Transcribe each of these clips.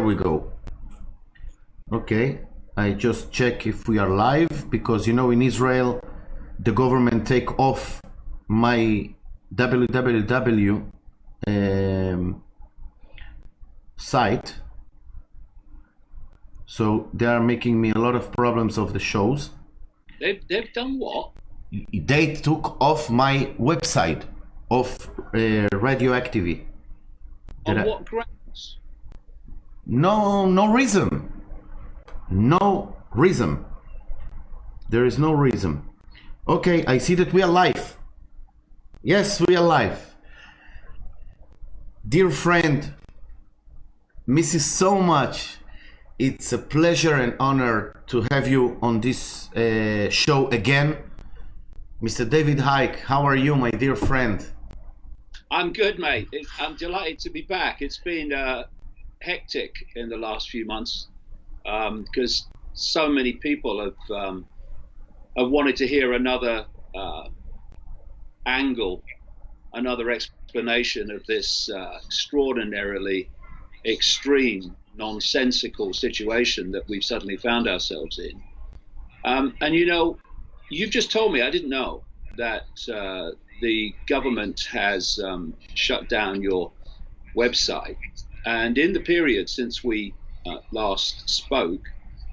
we go. Okay, I just check if we are live, because you know in Israel the government take off my www site, so they are making me a lot of problems of the shows. They've done what? They took off my website of Radioactive. On what grounds? No reason. No reason. There is no reason. Okay, I see that we are live. Yes, we are live. Dear friend, miss you so much. It's a pleasure and honor to have you on this show again. Mr. David Icke, how are you, my dear friend? I'm good, mate. I'm delighted to be back. It's been hectic in the last few months because so many people have wanted to hear another angle, another explanation of this extraordinarily extreme, nonsensical situation that we've suddenly found ourselves in. And you know, you've just told me, I didn't know, that the government has shut down your website. And in the period since we last spoke,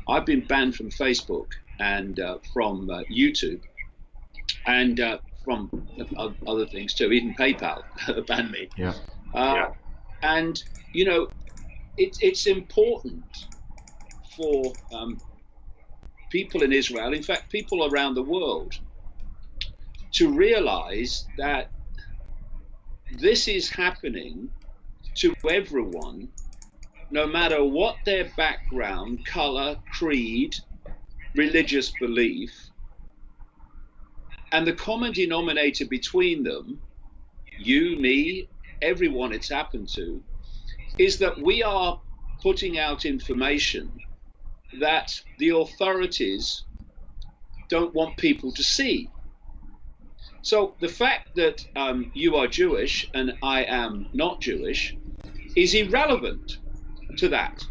I've been banned from Facebook and from YouTube and from other things too. Even PayPal banned me. Yeah. And, you know, it's important for people in Israel, in fact, people around the world, to realize that this is happening to everyone, no matter what their background, color, creed, religious belief. And the common denominator between them, you, me, everyone it's happened to, is that we are putting out information that the authorities don't want people to see. So the fact that you are Jewish and I am not Jewish is irrelevant to that.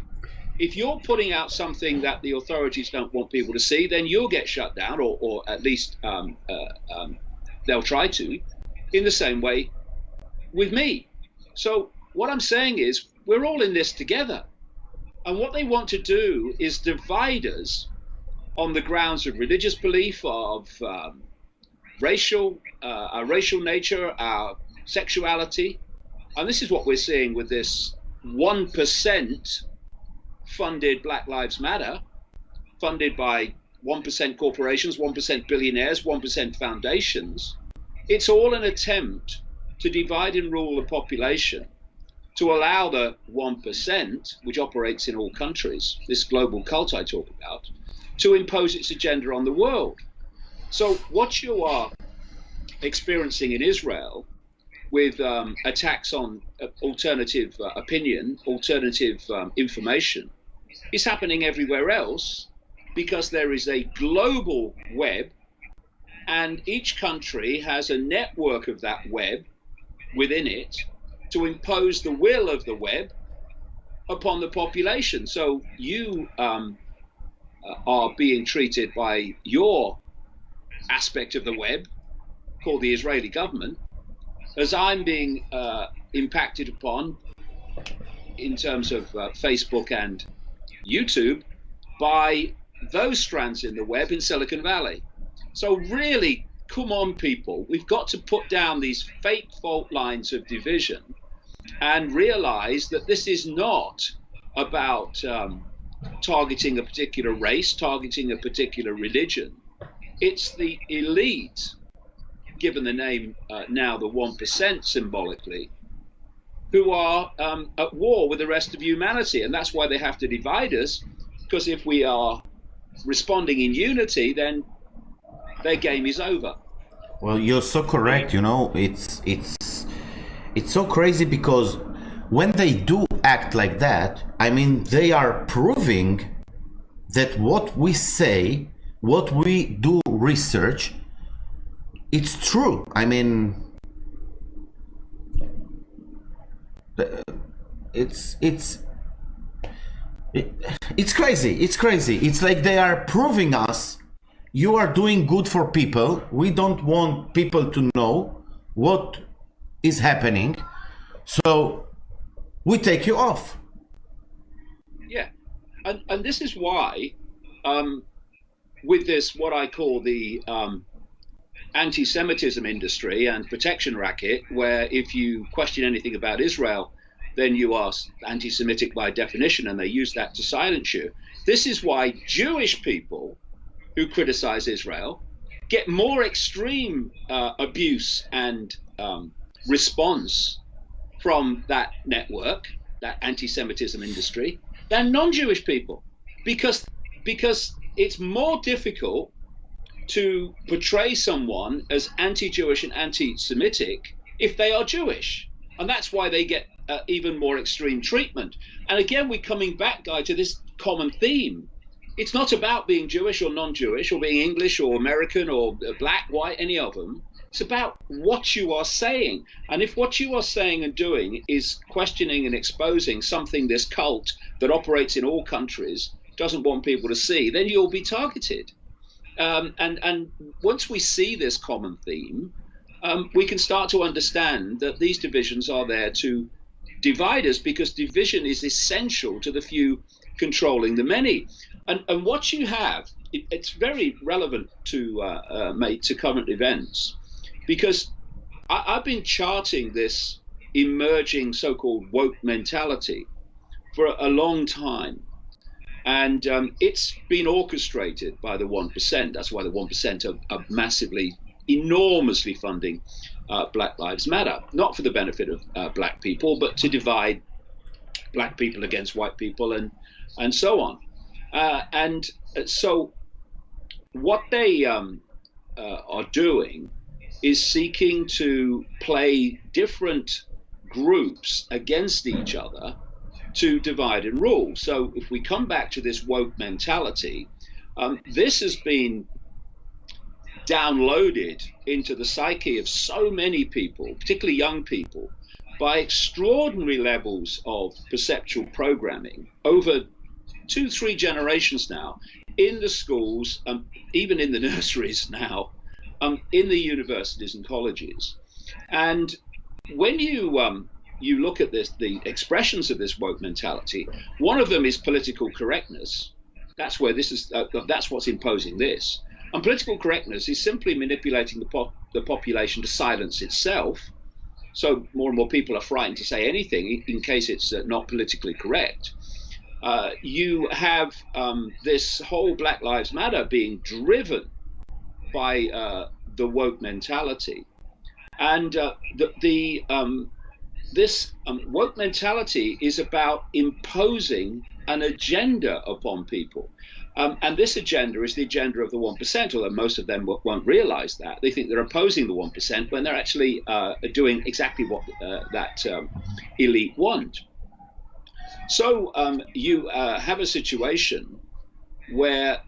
If you're putting out something that the authorities don't want people to see, then you'll get shut down, or at least they'll try to, in the same way with me. So what I'm saying is we're all in this together. And what they want to do is divide us on the grounds of religious belief, of our racial nature, our sexuality. And this is what we're seeing with this 1% funded Black Lives Matter, funded by 1% corporations, 1% billionaires, 1% foundations. It's all an attempt to divide and rule the population, to allow the 1%, which operates in all countries, this global cult I talk about, to impose its agenda on the world. So what you are experiencing in Israel with attacks on alternative opinion, alternative information, is happening everywhere else, because there is a global web and each country has a network of that web within it to impose the will of the web upon the population. So you are being treated by your aspect of the web, called the Israeli government, as I'm being impacted upon in terms of Facebook and YouTube by those strands in the web in Silicon Valley. So really, come on, people, we've got to put down these fake fault lines of division and realize that this is not about targeting a particular race, targeting a particular religion. It's the elite, given the name now the 1% symbolically, who are at war with the rest of humanity. And that's why they have to divide us, because if we are responding in unity, then their game is over. Well, you're so correct. You know, it's so crazy, because when they do act like that, I mean, they are proving that what we say, what we do research, it's true. I mean, it's It- it's crazy. It's crazy. It's like they are proving us you are doing good for people. We don't want people to know what is happening. So we take you off. Yeah, and this is why, um, with this what I call the anti-Semitism industry and protection racket, where if you question anything about Israel, then you are anti-Semitic by definition, and they use that to silence you. This is why Jewish people who criticize Israel get more extreme abuse and response from that network, that anti-Semitism industry, than non-Jewish people, because it's more difficult to portray someone as anti-Jewish and anti-Semitic if they are Jewish, and that's why they get even more extreme treatment. And again, we're coming back, Guy, to this common theme. It's not about being Jewish or non-Jewish or being English or American or black, white, any of them. It's about what you are saying. And if what you are saying and doing is questioning and exposing something this cult that operates in all countries doesn't want people to see, then you'll be targeted. And once we see this common theme, we can start to understand that these divisions are there to divide us, because division is essential to the few controlling the many. And what you have, it's very relevant to mate to current events, because I've been charting this emerging so-called woke mentality for a long time. And it's been orchestrated by the 1%. That's why the 1% are massively, enormously funding Black Lives Matter, not for the benefit of black people, but to divide black people against white people and so on. And so what they are doing is seeking to play different groups against each other to divide and rule. So if we come back to this woke mentality, this has been downloaded into the psyche of so many people, particularly young people, by extraordinary levels of perceptual programming over 2-3 generations now, in the schools, even in the nurseries now, in the universities and colleges. And when you look at this, the expressions of this woke mentality, one of them is political correctness. That's where this is. That's what's imposing this. And political correctness is simply manipulating the population to silence itself. So more and more people are frightened to say anything in case it's not politically correct. You have this whole Black Lives Matter being driven by the woke mentality, and this woke mentality is about imposing an agenda upon people. And this agenda is the agenda of the 1%, although most of them won't realize that. They think they're opposing the 1% when they're actually doing exactly what that elite want. So you have a situation where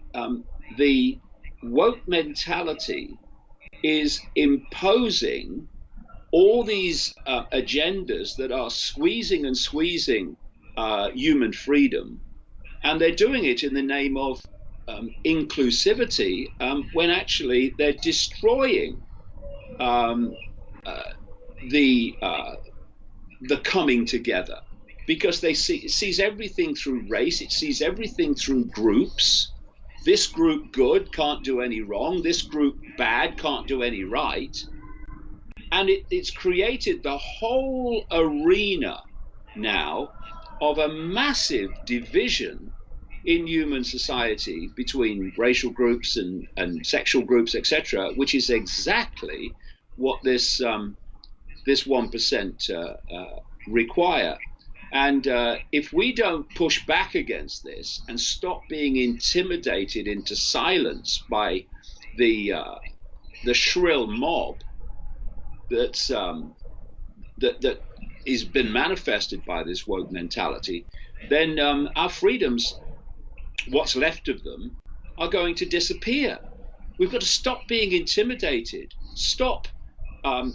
the woke mentality is imposing all these agendas that are squeezing and squeezing human freedom, and they're doing it in the name of inclusivity, when actually they're destroying um, uh, the coming together, because they sees everything through race, it sees everything through groups. This group good can't do any wrong, this group bad can't do any right. And it's created the whole arena now of a massive division in human society between racial groups and sexual groups, etc., which is exactly what this 1% require. And if we don't push back against this and stop being intimidated into silence by the shrill mob that's that is been manifested by this woke mentality, then our freedoms, what's left of them, are going to disappear. We've got to stop being intimidated, stop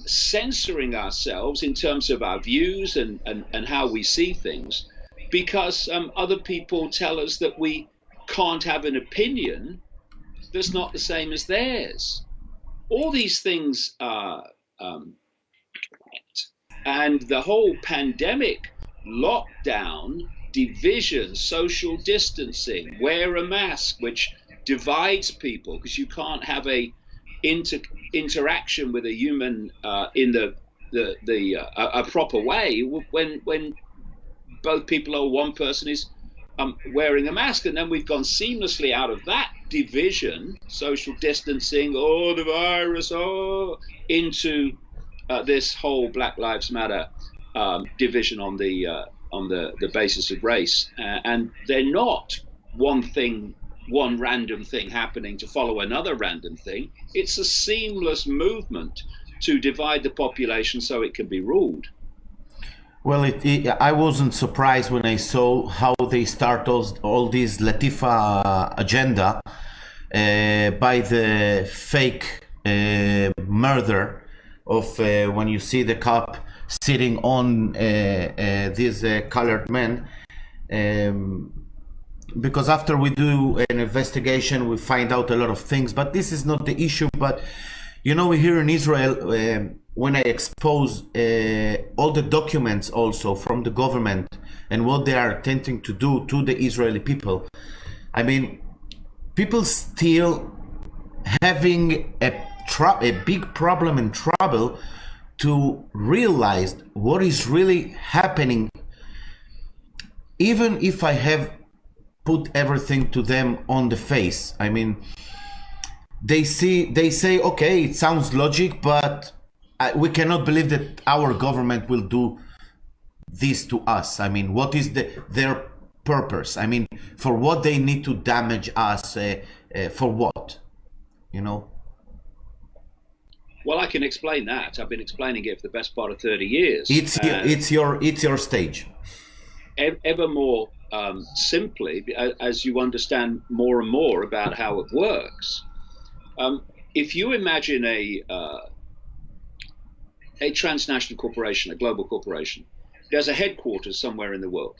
censoring ourselves in terms of our views and how we see things, because other people tell us that we can't have an opinion that's not the same as theirs. All these things are and the whole pandemic, lockdown, division, social distancing, wear a mask, which divides people because you can't have a interaction with a human in a proper way when both people or one person is wearing a mask. And then we've gone seamlessly out of that division, social distancing, the virus, into this whole Black Lives Matter division on the basis of race. And they're not one random thing happening to follow another random thing. It's a seamless movement to divide the population so it can be ruled. Well, I wasn't surprised when I saw how they start all this Latifa agenda by the fake murder of when you see the cop sitting on this colored man. Because after we do an investigation, we find out a lot of things, but this is not the issue. But here in Israel, when I expose all the documents also from the government and what they are attempting to do to the Israeli people, I mean, people still having a big problem and trouble to realize what is really happening, even if I have put everything to them on the face. I mean, they say, okay, it sounds logic, but we cannot believe that our government will do this to us. I mean, what is their purpose? I mean, for what they need to damage us, for what, Well, I can explain that. I've been explaining it for the best part of 30 years. It's your stage. Ever more simply, as you understand more and more about how it works. If you imagine a transnational corporation, a global corporation, there's a headquarters somewhere in the world.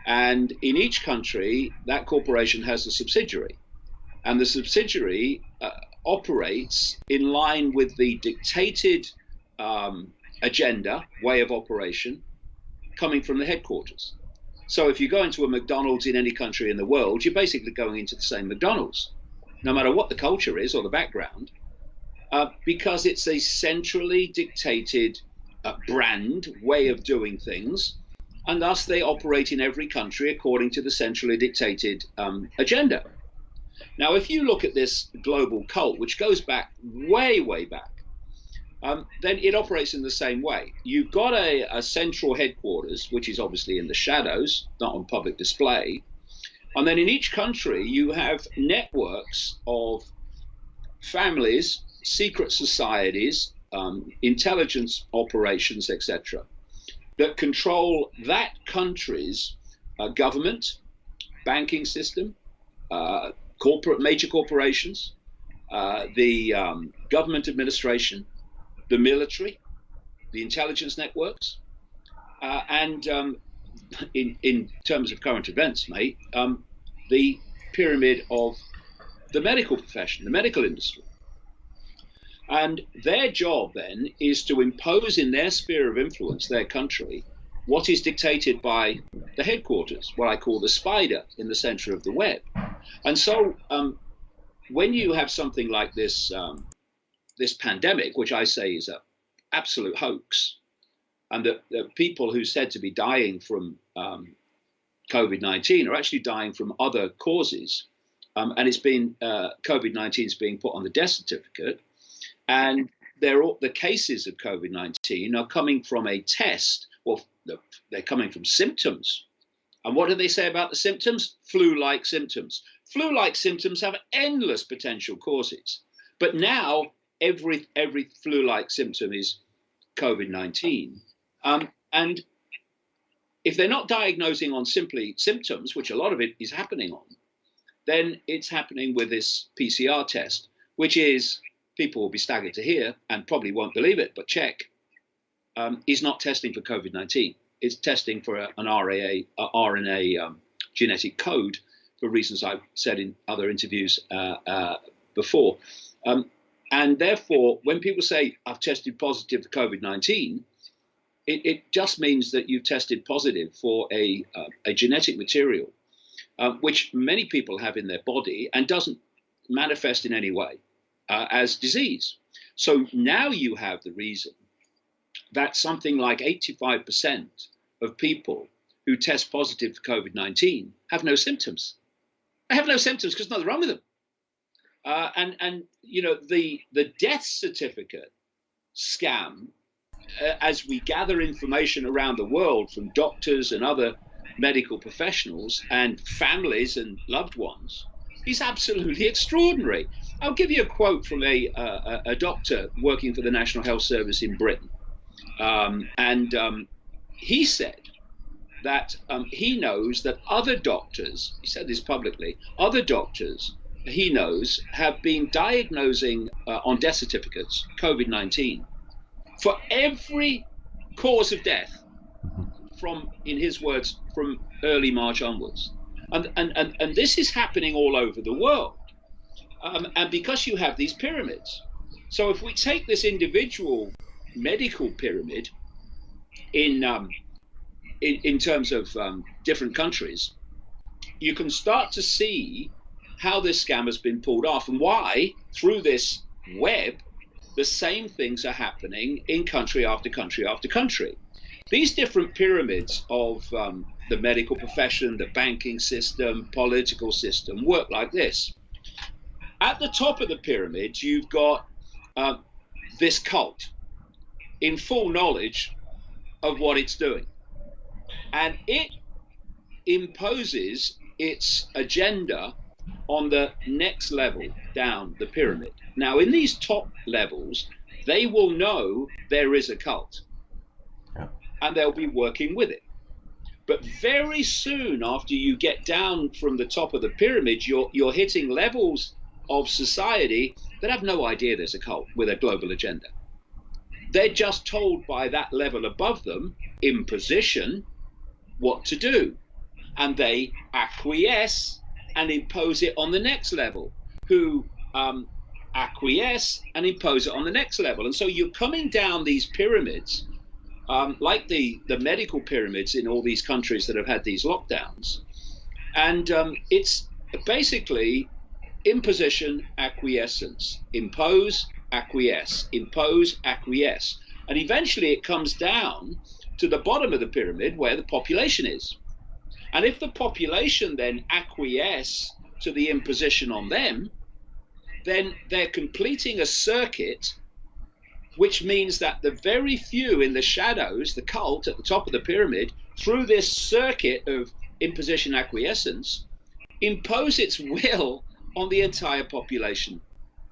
And in each country, that corporation has a subsidiary. And the subsidiary operates in line with the dictated agenda, way of operation, coming from the headquarters. So if you go into a McDonald's in any country in the world, you're basically going into the same McDonald's, no matter what the culture is or the background, because it's a centrally dictated brand, way of doing things, and thus they operate in every country according to the centrally dictated agenda. Now, if you look at this global cult, which goes back way, way back, then it operates in the same way. You've got a central headquarters, which is obviously in the shadows, not on public display. And then in each country, you have networks of families, secret societies, intelligence operations, etc., that control that country's government, banking system, major corporations, the government administration, the military, the intelligence networks, and in terms of current events, mate, the pyramid of the medical profession, the medical industry. And their job then is to impose in their sphere of influence, their country, what is dictated by the headquarters, what I call the spider in the center of the web. And so when you have something like this, this pandemic, which I say is an absolute hoax, and that the people who said to be dying from COVID-19 are actually dying from other causes, and it's been COVID-19 is being put on the death certificate, and the cases of COVID-19 are coming from a test. Well, they're coming from symptoms. And what do they say about the symptoms? Flu-like symptoms. Flu-like symptoms have endless potential causes. But now every flu-like symptom is COVID-19. And if they're not diagnosing on simply symptoms, which a lot of it is happening on, then it's happening with this PCR test, which is, people will be staggered to hear and probably won't believe it, but check, is not testing for COVID-19. it's testing for an RNA genetic code for reasons I've said in other interviews before. And therefore, when people say, I've tested positive for COVID-19, it just means that you've tested positive for a genetic material, which many people have in their body and doesn't manifest in any way as disease. So now you have the reason that something like 85% of people who test positive for COVID-19 have no symptoms. They have no symptoms because nothing's wrong with them. And you know, the death certificate scam, as we gather information around the world from doctors and other medical professionals and families and loved ones, is absolutely extraordinary. I'll give you a quote from a doctor working for the National Health Service in Britain. He said that he knows that other doctors, he said this publicly, other doctors he knows have been diagnosing on death certificates COVID-19 for every cause of death from, in his words, from early March onwards. And this is happening all over the world. And because you have these pyramids. So if we take this individual medical pyramid in terms of different countries, you can start to see how this scam has been pulled off and why, through this web, the same things are happening in country after country after country. These different pyramids of the medical profession, the banking system, political system work like this. At the top of the pyramid, you've got this cult in full knowledge of what it's doing. And it imposes its agenda on the next level down the pyramid. Now, in these top levels, they will know there is a cult, and they'll be working with it. But very soon after you get down from the top of the pyramid, you're hitting levels of society that have no idea there's a cult with a global agenda. They're just told by that level above them, in position, what to do. And they acquiesce and impose it on the next level, who acquiesce and impose it on the next level. And so you're coming down these pyramids, like the medical pyramids in all these countries that have had these lockdowns. And it's basically imposition, acquiescence, impose, acquiesce, impose, acquiesce. And eventually it comes down to the bottom of the pyramid where the population is. And if the population then acquiesce to the imposition on them, then they're completing a circuit, which means that the very few in the shadows, the cult at the top of the pyramid, through this circuit of imposition acquiescence, impose its will on the entire population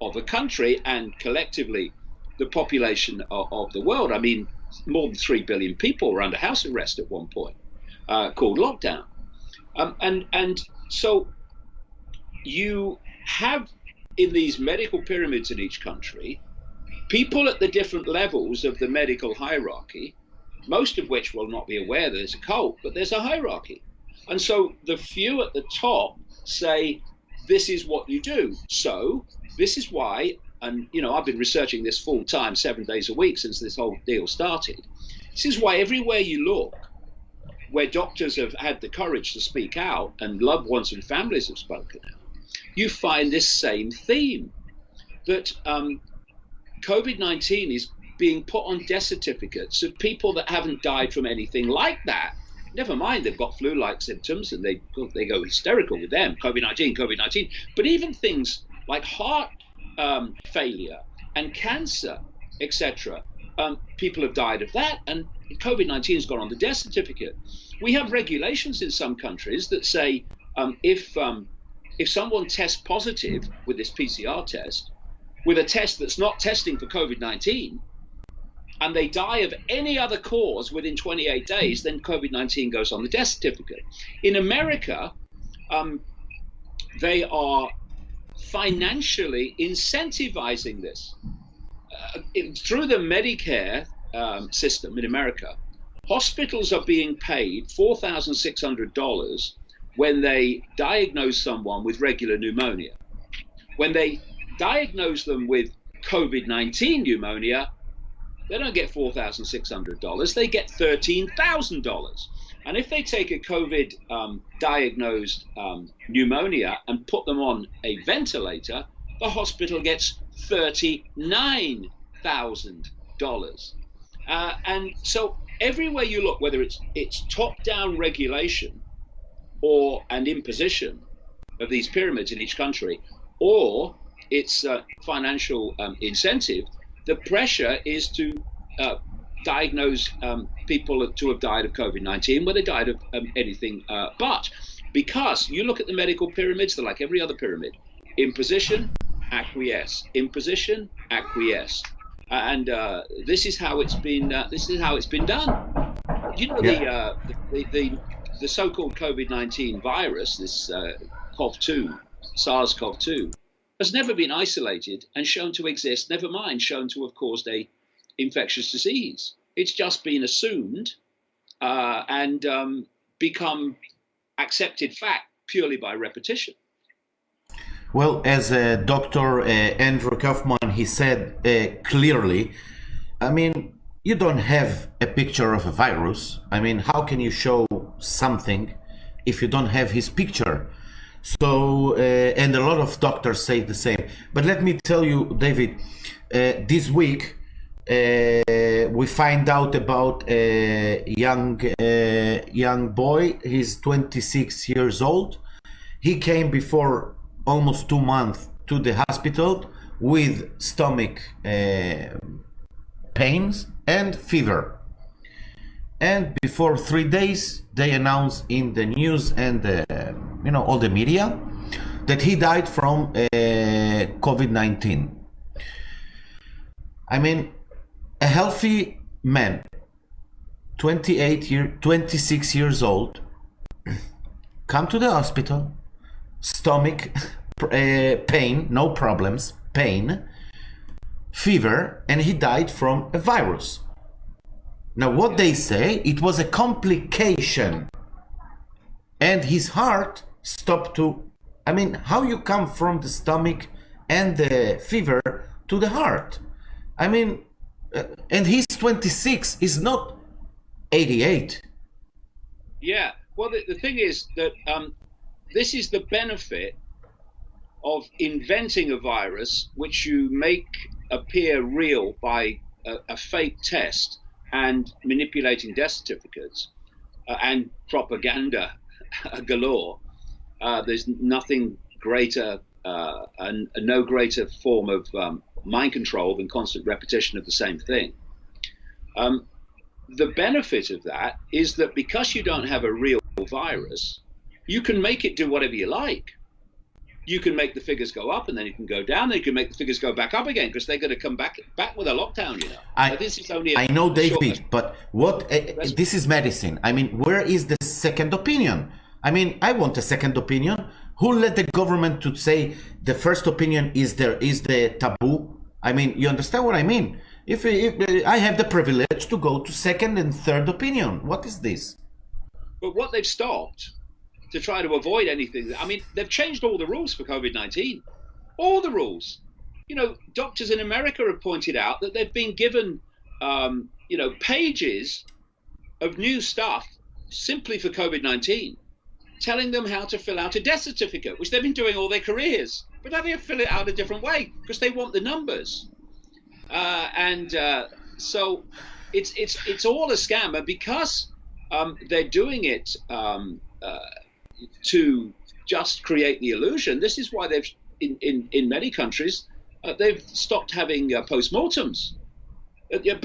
of a country and collectively the population of the world. I mean, more than 3 billion people were under house arrest at one point, called lockdown. And so you have in these medical pyramids in each country, people at the different levels of the medical hierarchy, most of which will not be aware that there's a cult, but there's a hierarchy. And so the few at the top say, this is what you do. So this is why, and you know, I've been researching this full time, 7 days a week since this whole deal started. This is why everywhere you look, where doctors have had the courage to speak out and loved ones and families have spoken out, you find this same theme, that COVID-19 is being put on death certificates of people that haven't died from anything like that. Never mind, they've got flu-like symptoms and they go hysterical with them, COVID-19, COVID-19. But even things like heart failure and cancer, etc., people have died of that, and COVID-19 has gone on the death certificate. We have regulations in some countries that say if someone tests positive with this PCR test, with a test that's not testing for COVID-19, and they die of any other cause within 28 days, then COVID-19 goes on the death certificate. In America, they are financially incentivizing this. Through the Medicare system in America, Hospitals are being paid $4,600 when they diagnose someone with regular pneumonia. When they diagnose them with COVID-19 pneumonia, they don't get $4,600, they get $13,000. And if they take a COVID diagnosed pneumonia and put them on a ventilator, the hospital gets $39,000. And so everywhere you look, whether it's top-down regulation and imposition of these pyramids in each country, or it's financial incentive, the pressure is to diagnose people to have died of COVID-19 where they died of anything but. Because you look at the medical pyramids, they're like every other pyramid. Imposition, acquiesce. Imposition, acquiesce. And this is how it's been. This is how it's been done. You know, the so-called COVID-19 virus, this CoV-2, SARS-CoV-2, has never been isolated and shown to exist. Never mind shown to have caused a infectious disease. It's just been assumed and become accepted fact purely by repetition. Well, as Dr. Andrew Kaufman, he said clearly, I mean, you don't have a picture of a virus. I mean, how can you show something if you don't have his picture? So, and a lot of doctors say the same. But let me tell you, David, this week, we find out about a young boy. He's 26 years old. He came before almost 2 months to the hospital with stomach pains and fever. And before 3 days, they announced in the news and all the media that he died from COVID-19. I mean, a healthy man, 26 years old, come to the hospital, stomach pain, no problems, pain, fever, and he died from a virus. Now, what they say, it was a complication, and his heart stopped to, I mean, how you come from the stomach and the fever to the heart? I mean, and he's 26, he's not 88. Yeah, well, the thing is that this is the benefit of inventing a virus which you make appear real by a fake test and manipulating death certificates and propaganda galore. There's nothing greater and no greater form of mind control than constant repetition of the same thing. The benefit of that is that because you don't have a real virus, you can make it do whatever you like. You can make the figures go up and then you can go down, then you can make the figures go back up again because they're going to come back with a lockdown, you know. This is only I know, David, but what this is medicine. I mean, where is the second opinion? I mean, I want a second opinion. Who let the government to say the first opinion is the taboo? I mean, you understand what I mean? If I have the privilege to go to second and third opinion, what is this? But what they've stopped to try to avoid anything, I mean, they've changed all the rules for COVID-19, all the rules. You know, doctors in America have pointed out that they've been given, pages of new stuff simply for COVID-19, telling them how to fill out a death certificate, which they've been doing all their careers. But now they fill it out a different way because they want the numbers. So it's all a scam. And because they're doing it to just create the illusion, this is why they've, in many countries, they've stopped having postmortems. You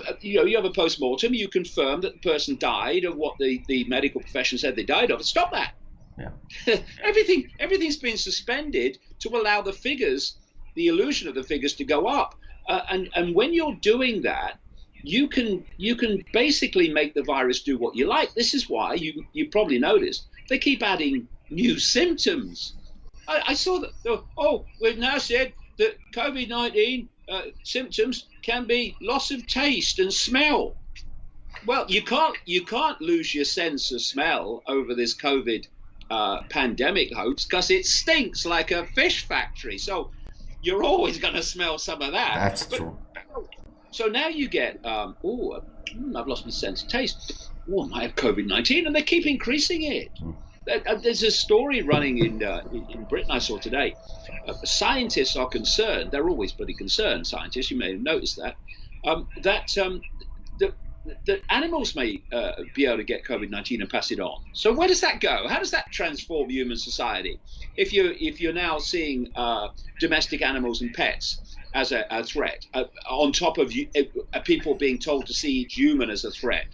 have a postmortem, you confirm that the person died of what the medical profession said they died of. Stop that. Yeah. Everything's been suspended to allow the figures, the illusion of the figures, to go up. And when you're doing that, you can basically make the virus do what you like. This is why you probably noticed they keep adding new symptoms. I saw that. We've now said that COVID-19 symptoms can be loss of taste and smell. Well, you can't lose your sense of smell over this COVID pandemic hoax because it stinks like a fish factory. So you're always going to smell some of that. That's But true. so now you get I've lost my sense of taste. Oh, I might have COVID-19, and they keep increasing it. There's a story running in Britain I saw today. Scientists are concerned. They're always pretty concerned. Scientists, you may have noticed that that that animals may be able to get COVID-19 and pass it on. So where does that go? How does that transform human society? If you're now seeing domestic animals and pets as a threat, on top of people being told to see each human as a threat,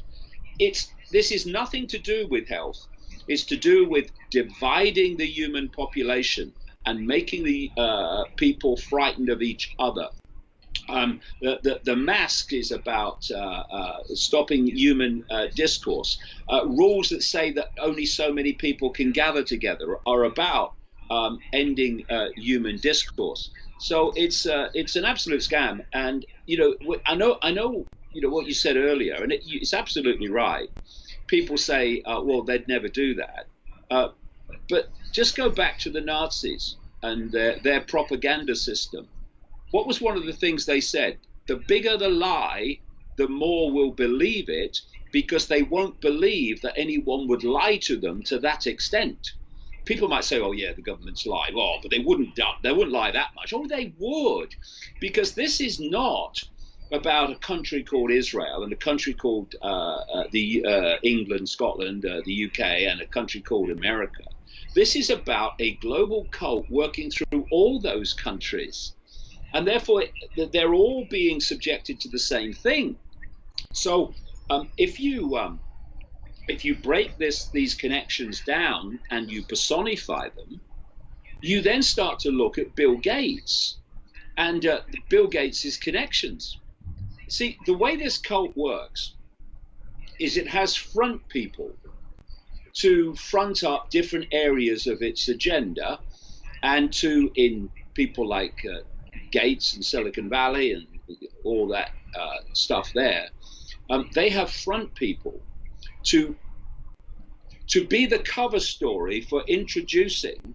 this is nothing to do with health. It's to do with dividing the human population and making the people frightened of each other. The mask is about stopping human discourse. Rules that say that only so many people can gather together are about ending human discourse. So it's an absolute scam. And I know what you said earlier, and it's absolutely right. People say, well, they'd never do that. But just go back to the Nazis and their propaganda system. What was one of the things they said? The bigger the lie, the more will believe it, because they won't believe that anyone would lie to them to that extent. People might say, "Oh, yeah, the government's lied." Oh, but they wouldn't lie that much. Oh, they would, because this is not about a country called Israel and a country called England, Scotland, the UK, and a country called America. This is about a global cult working through all those countries. And therefore, they're all being subjected to the same thing. So, if you break these connections down and you personify them, you then start to look at Bill Gates and Bill Gates's connections. See, the way this cult works is it has front people to front up different areas of its agenda, and in people like Gates and Silicon Valley and all that stuff there, they have front people to be the cover story for introducing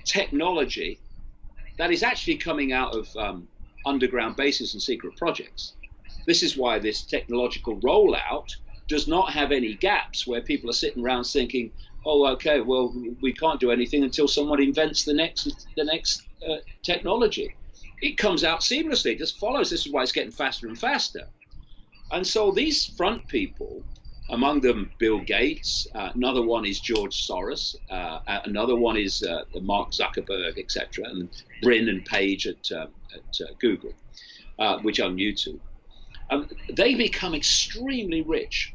technology that is actually coming out of underground bases and secret projects. This is why this technological rollout does not have any gaps where people are sitting around thinking, "Oh, okay, well, we can't do anything until someone invents the next technology." It comes out seamlessly. It just follows. This is why it's getting faster and faster. And so these front people, among them Bill Gates, another one is George Soros, another one is Mark Zuckerberg, etc., and Brin and Page at Google, which own YouTube. They become extremely rich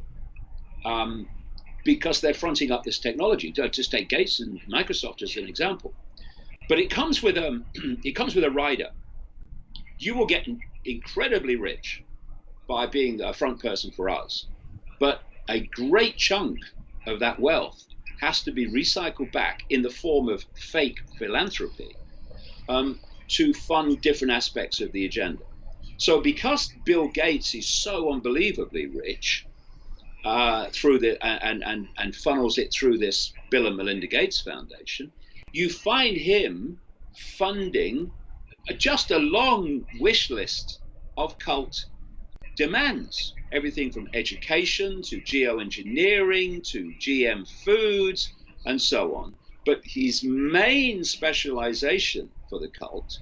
because they're fronting up this technology. Just take Gates and Microsoft as an example. But it comes with a rider. You will get incredibly rich by being a front person for us, but a great chunk of that wealth has to be recycled back in the form of fake philanthropy to fund different aspects of the agenda. So because Bill Gates is so unbelievably rich through and funnels it through this Bill and Melinda Gates Foundation, you find him funding just a long wish list of cult demands, everything from education to geoengineering to GM foods and so on. But his main specialization for the cult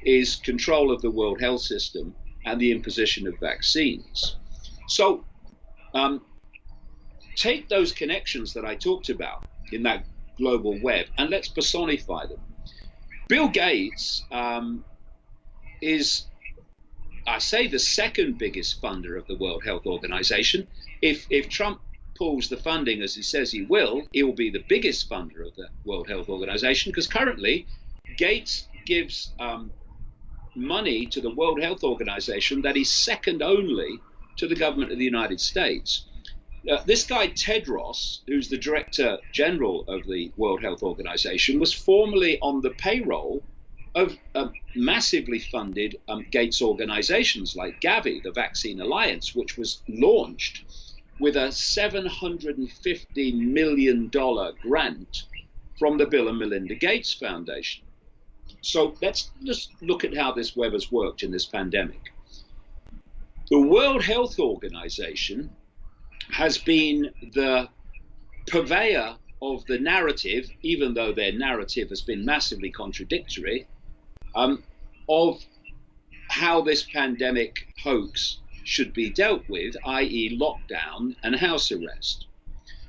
is control of the World Health System and the imposition of vaccines. So take those connections that I talked about in that global web and let's personify them. Bill Gates is, I say, the second biggest funder of the World Health Organization. If Trump pulls the funding as he says he will be the biggest funder of the World Health Organization, because currently Gates gives money to the World Health Organization that is second only to the government of the United States. This guy Tedros, who's the Director General of the World Health Organization, was formerly on the payroll of massively funded Gates organizations like Gavi, the Vaccine Alliance, which was launched with a $750 million grant from the Bill and Melinda Gates Foundation. So let's just look at how this web has worked in this pandemic. The World Health Organization has been the purveyor of the narrative, even though their narrative has been massively contradictory, of how this pandemic hoax should be dealt with, i.e. lockdown and house arrest.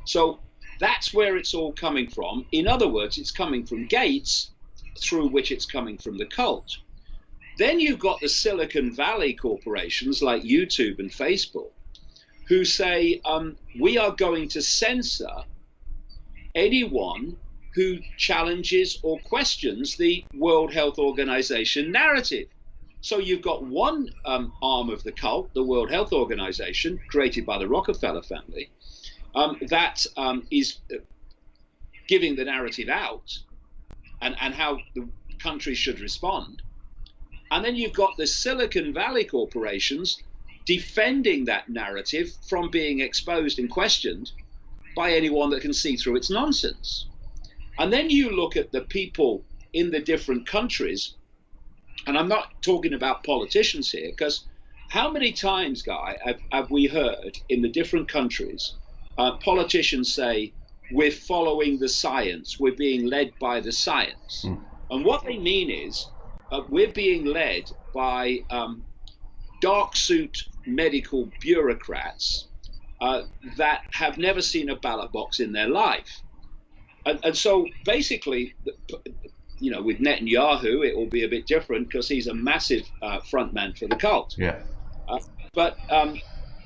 So that's where it's all coming from. In other words, it's coming from Gates, through which it's coming from the cult. Then you've got the Silicon Valley corporations like YouTube and Facebook, who say, we are going to censor anyone who challenges or questions the World Health Organization narrative. So you've got one arm of the cult, the World Health Organization, created by the Rockefeller family, that is giving the narrative out and how the country should respond. And then you've got the Silicon Valley corporations defending that narrative from being exposed and questioned by anyone that can see through its nonsense. And then you look at the people in the different countries, and I'm not talking about politicians here, because how many times, Guy, have we heard in the different countries politicians say, we're following the science, we're being led by the science. And what they mean is, we're being led by dark suit medical bureaucrats that have never seen a ballot box in their life. And so basically, you know, with Netanyahu, it will be a bit different because he's a massive frontman for the cult. Yeah. But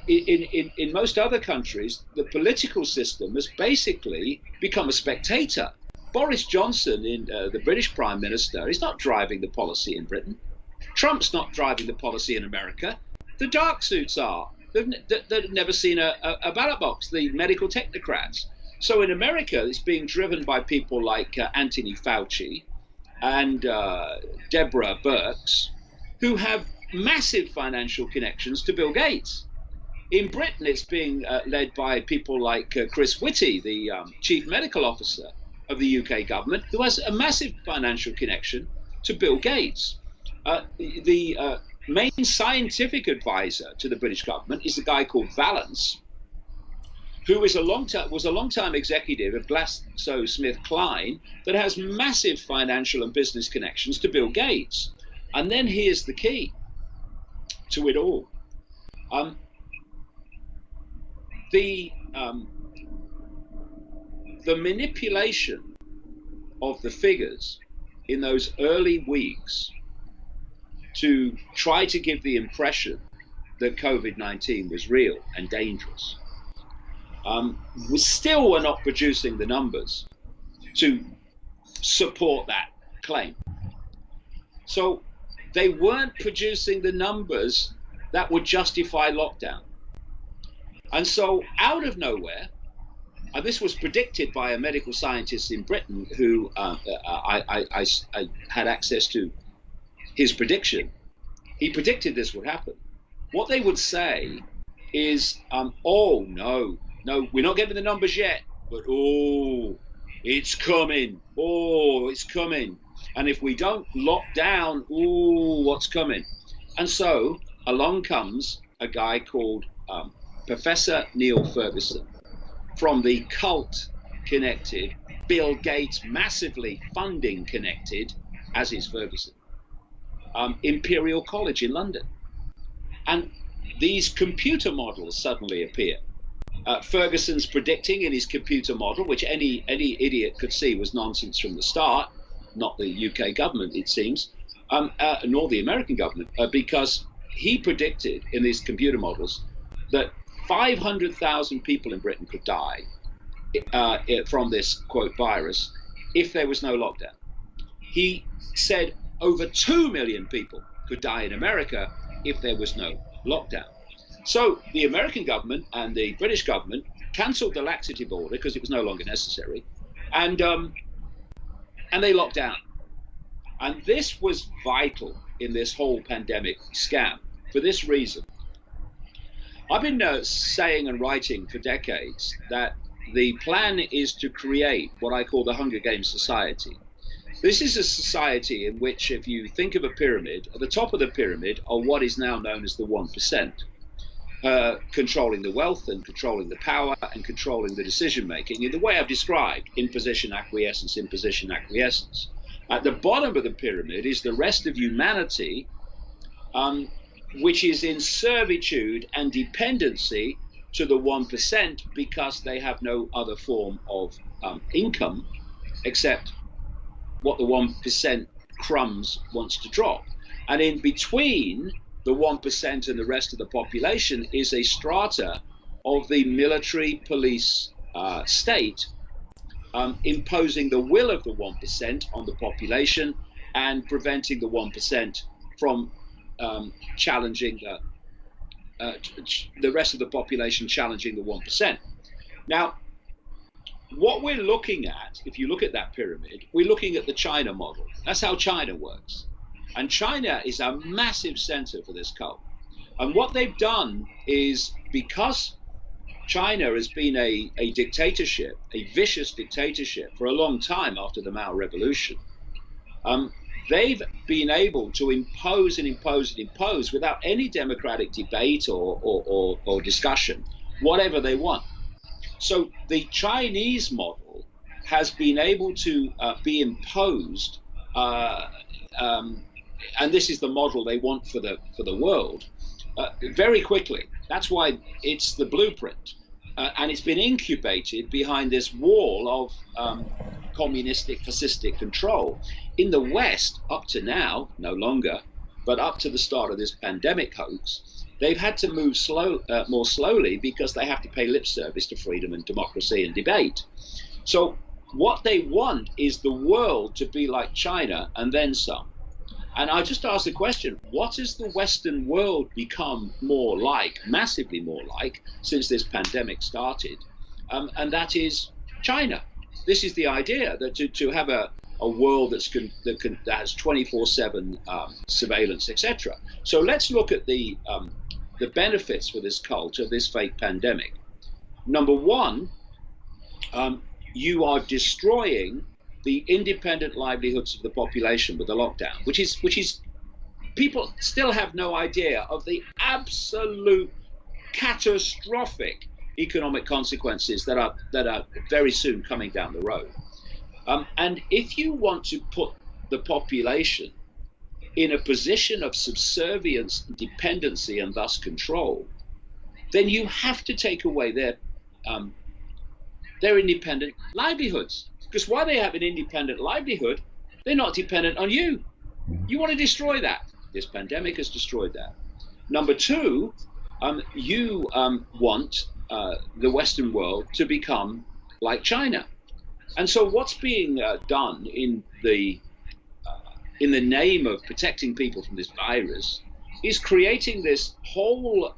in most other countries, the political system has basically become a spectator. Boris Johnson, the British Prime Minister, is not driving the policy in Britain. Trump's not driving the policy in America. The dark suits are. They've never seen a ballot box, the medical technocrats. So in America, it's being driven by people like Anthony Fauci and Deborah Birx, who have massive financial connections to Bill Gates. In Britain, it's being led by people like Chris Whitty, the chief medical officer of the UK government, who has a massive financial connection to Bill Gates. The main scientific advisor to the British government is a guy called Vallance, who was a long-time executive of GlaxoSmithKline that has massive financial and business connections to Bill Gates. And then here's the key to it all. The manipulation of the figures in those early weeks to try to give the impression that COVID-19 was real and dangerous, we still were not producing the numbers to support that claim. So they weren't producing the numbers that would justify lockdown. And so out of nowhere, and this was predicted by a medical scientist in Britain who I had access to his prediction. He predicted this would happen. What they would say is, oh, no, we're not getting the numbers yet, but oh, it's coming. Oh, it's coming. And if we don't lock down, oh, what's coming? And so along comes a guy called Professor Neil Ferguson, from the cult-connected, Bill Gates massively funding connected, as is Ferguson, Imperial College in London. And these computer models suddenly appear. Ferguson's predicting in his computer model, which any idiot could see was nonsense from the start, not the UK government, it seems, nor the American government, because he predicted in these computer models that 500,000 people in Britain could die from this, quote, virus if there was no lockdown. He said over 2 million people could die in America if there was no lockdown. So the American government and the British government cancelled the laxative order because it was no longer necessary, and they locked down. And this was vital in this whole pandemic scam for this reason. I've been saying and writing for decades that the plan is to create what I call the Hunger Games society. This is a society in which, if you think of a pyramid, at the top of the pyramid are what is now known as the 1%, controlling the wealth and controlling the power and controlling the decision making in the way I've described: imposition, acquiescence, imposition, acquiescence. At the bottom of the pyramid is the rest of humanity, which is in servitude and dependency to the 1% because they have no other form of income except what the 1% crumbs wants to drop. And in between the 1% and the rest of the population is a strata of the military police state, imposing the will of the 1% on the population and preventing the 1% from challenging the rest of the population, challenging the 1%. Now, what we're looking at, if you look at that pyramid, we're looking at the China model. That's how China works. And China is a massive center for this cult. And what they've done is, because China has been a dictatorship, a vicious dictatorship for a long time after the Mao Revolution, they've been able to impose and impose and impose without any democratic debate or discussion, whatever they want. So the Chinese model has been able to be imposed, and this is the model they want for the world, very quickly. That's why it's the blueprint, and it's been incubated behind this wall of communistic, fascistic control. In the West, up to now, no longer, but up to the start of this pandemic hoax, they've had to move more slowly because they have to pay lip service to freedom and democracy and debate. So what they want is the world to be like China and then some. And I just asked the question, what has the Western world become more like, massively more like, since this pandemic started? And that is China. This is the idea, that to have a world that has 24/7 surveillance, etc. So let's look at the benefits for this cult of this fake pandemic. Number one, you are destroying the independent livelihoods of the population with the lockdown, which is people still have no idea of the absolute catastrophic economic consequences that are very soon coming down the road. And if you want to put the population in a position of subservience, dependency, and thus control, then you have to take away their independent livelihoods. Because while they have an independent livelihood, they're not dependent on you. You want to destroy that. This pandemic has destroyed that. Number two, you want the Western world to become like China. And so what's being done in the name of protecting people from this virus is creating this whole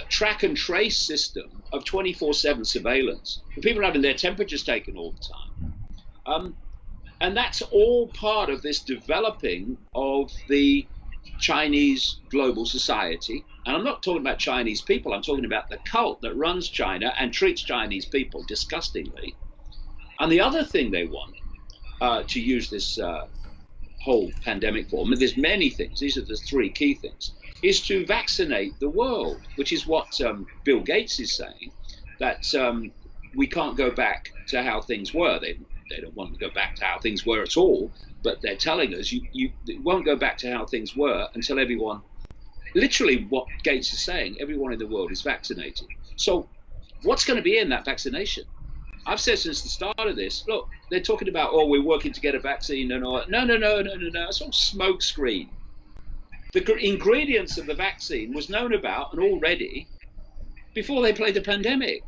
track and trace system of 24/7 surveillance. People are having their temperatures taken all the time. And that's all part of this developing of the Chinese global society. And I'm not talking about Chinese people, I'm talking about the cult that runs China and treats Chinese people disgustingly. And the other thing they want to use this whole pandemic for, and there's many things, these are the three key things, is to vaccinate the world, which is what Bill Gates is saying, that we can't go back to how things were. They don't want to go back to how things were at all, but they're telling us you won't go back to how things were until everyone, literally what Gates is saying, everyone in the world is vaccinated. So what's going to be in that vaccination? I've said since the start of this, look, they're talking about, oh, we're working to get a vaccine and all. No. It's all smoke screen. The ingredients of the vaccine was known about and already before they played the pandemic.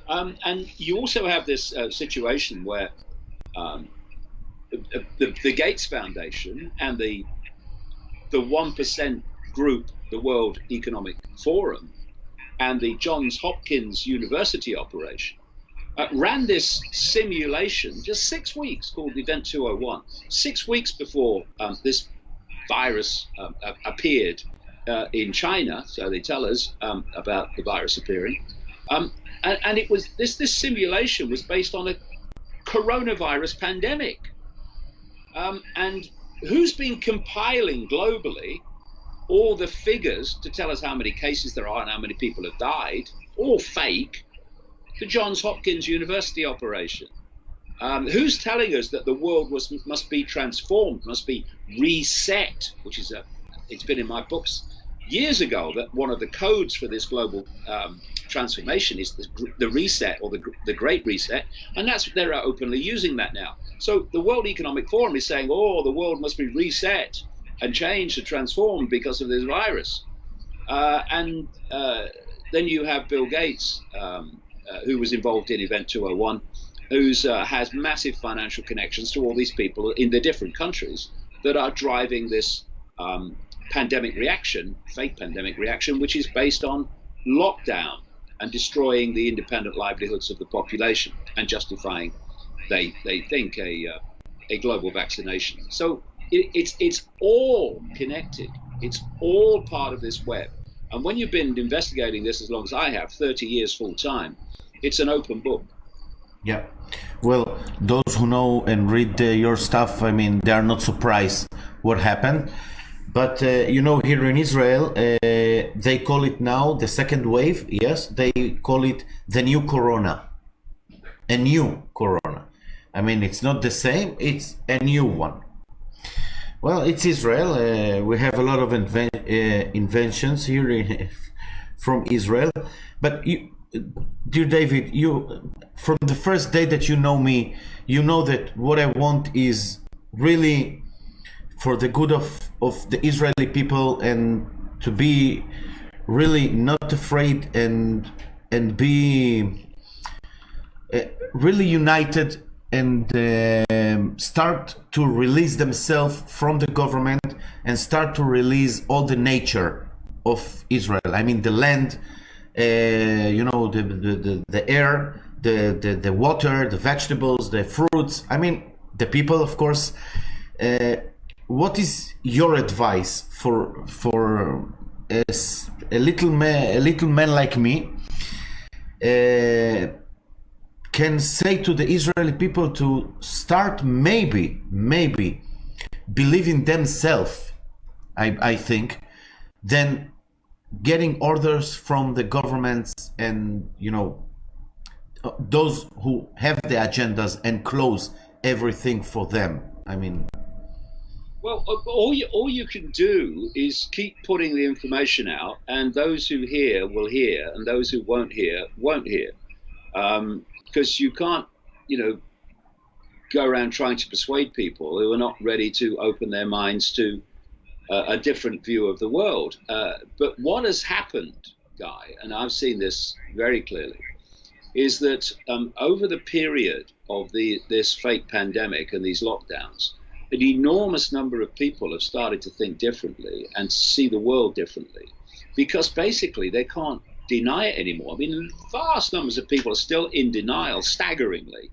And you also have this situation where the Gates Foundation and the 1% group, the World Economic Forum, and the Johns Hopkins University operation ran this simulation just 6 weeks called Event 201, 6 weeks before this virus appeared in China, so they tell us about the virus appearing. And it was this simulation was based on a coronavirus pandemic. And who's been compiling globally all the figures to tell us how many cases there are and how many people have died, all fake? The Johns Hopkins University operation. Who's telling us that the world must be transformed, must be reset, which is it's been in my books years ago that one of the codes for this global transformation is the reset, or the Great Reset, and they're openly using that now. So the World Economic Forum is saying, oh, the world must be reset and changed and transformed because of this virus. And then you have Bill Gates, who was involved in Event 201, who has massive financial connections to all these people in the different countries that are driving this pandemic reaction, fake pandemic reaction, which is based on lockdown and destroying the independent livelihoods of the population and justifying, they think, a global vaccination. So it's all connected. It's all part of this web. And when you've been investigating this as long as I have, 30 years full time, it's an open book. Yeah. Well, those who know and read your stuff, I mean, they are not surprised what happened. But, here in Israel, they call it now the second wave. Yes, they call it the new corona. A new corona. I mean, it's not the same, it's a new one. Well, it's Israel. We have a lot of inventions here from Israel. But dear David, you, from the first day that you know me, you know that what I want is really for the good of the Israeli people, and to be really not afraid and be really united and start to release themselves from the government and start to release all the nature of Israel. I mean, the land, the air, the water, the vegetables, the fruits. I mean, the people, of course. What is your advice for a little man like me? Can say to the Israeli people to start maybe believe in themselves, I think, then getting orders from the governments and those who have the agendas and close everything for them. I mean, well, all you can do is keep putting the information out, and those who hear will hear, and those who won't hear won't hear. Because you can't, go around trying to persuade people who are not ready to open their minds to a different view of the world. But what has happened, Guy, and I've seen this very clearly, is that over the period of this fake pandemic and these lockdowns, an enormous number of people have started to think differently and see the world differently, because basically they can't deny it anymore. I mean, vast numbers of people are still in denial, staggeringly,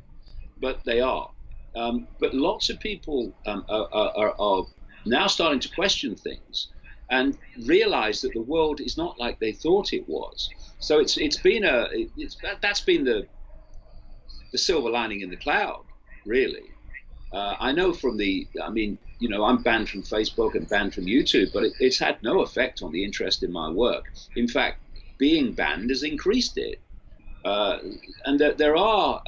but they are. But lots of people are now starting to question things and realize that the world is not like they thought it was. So that's been the silver lining in the cloud, really. I know I'm banned from Facebook and banned from YouTube, but it's had no effect on the interest in my work. In fact, being banned has increased it. And there are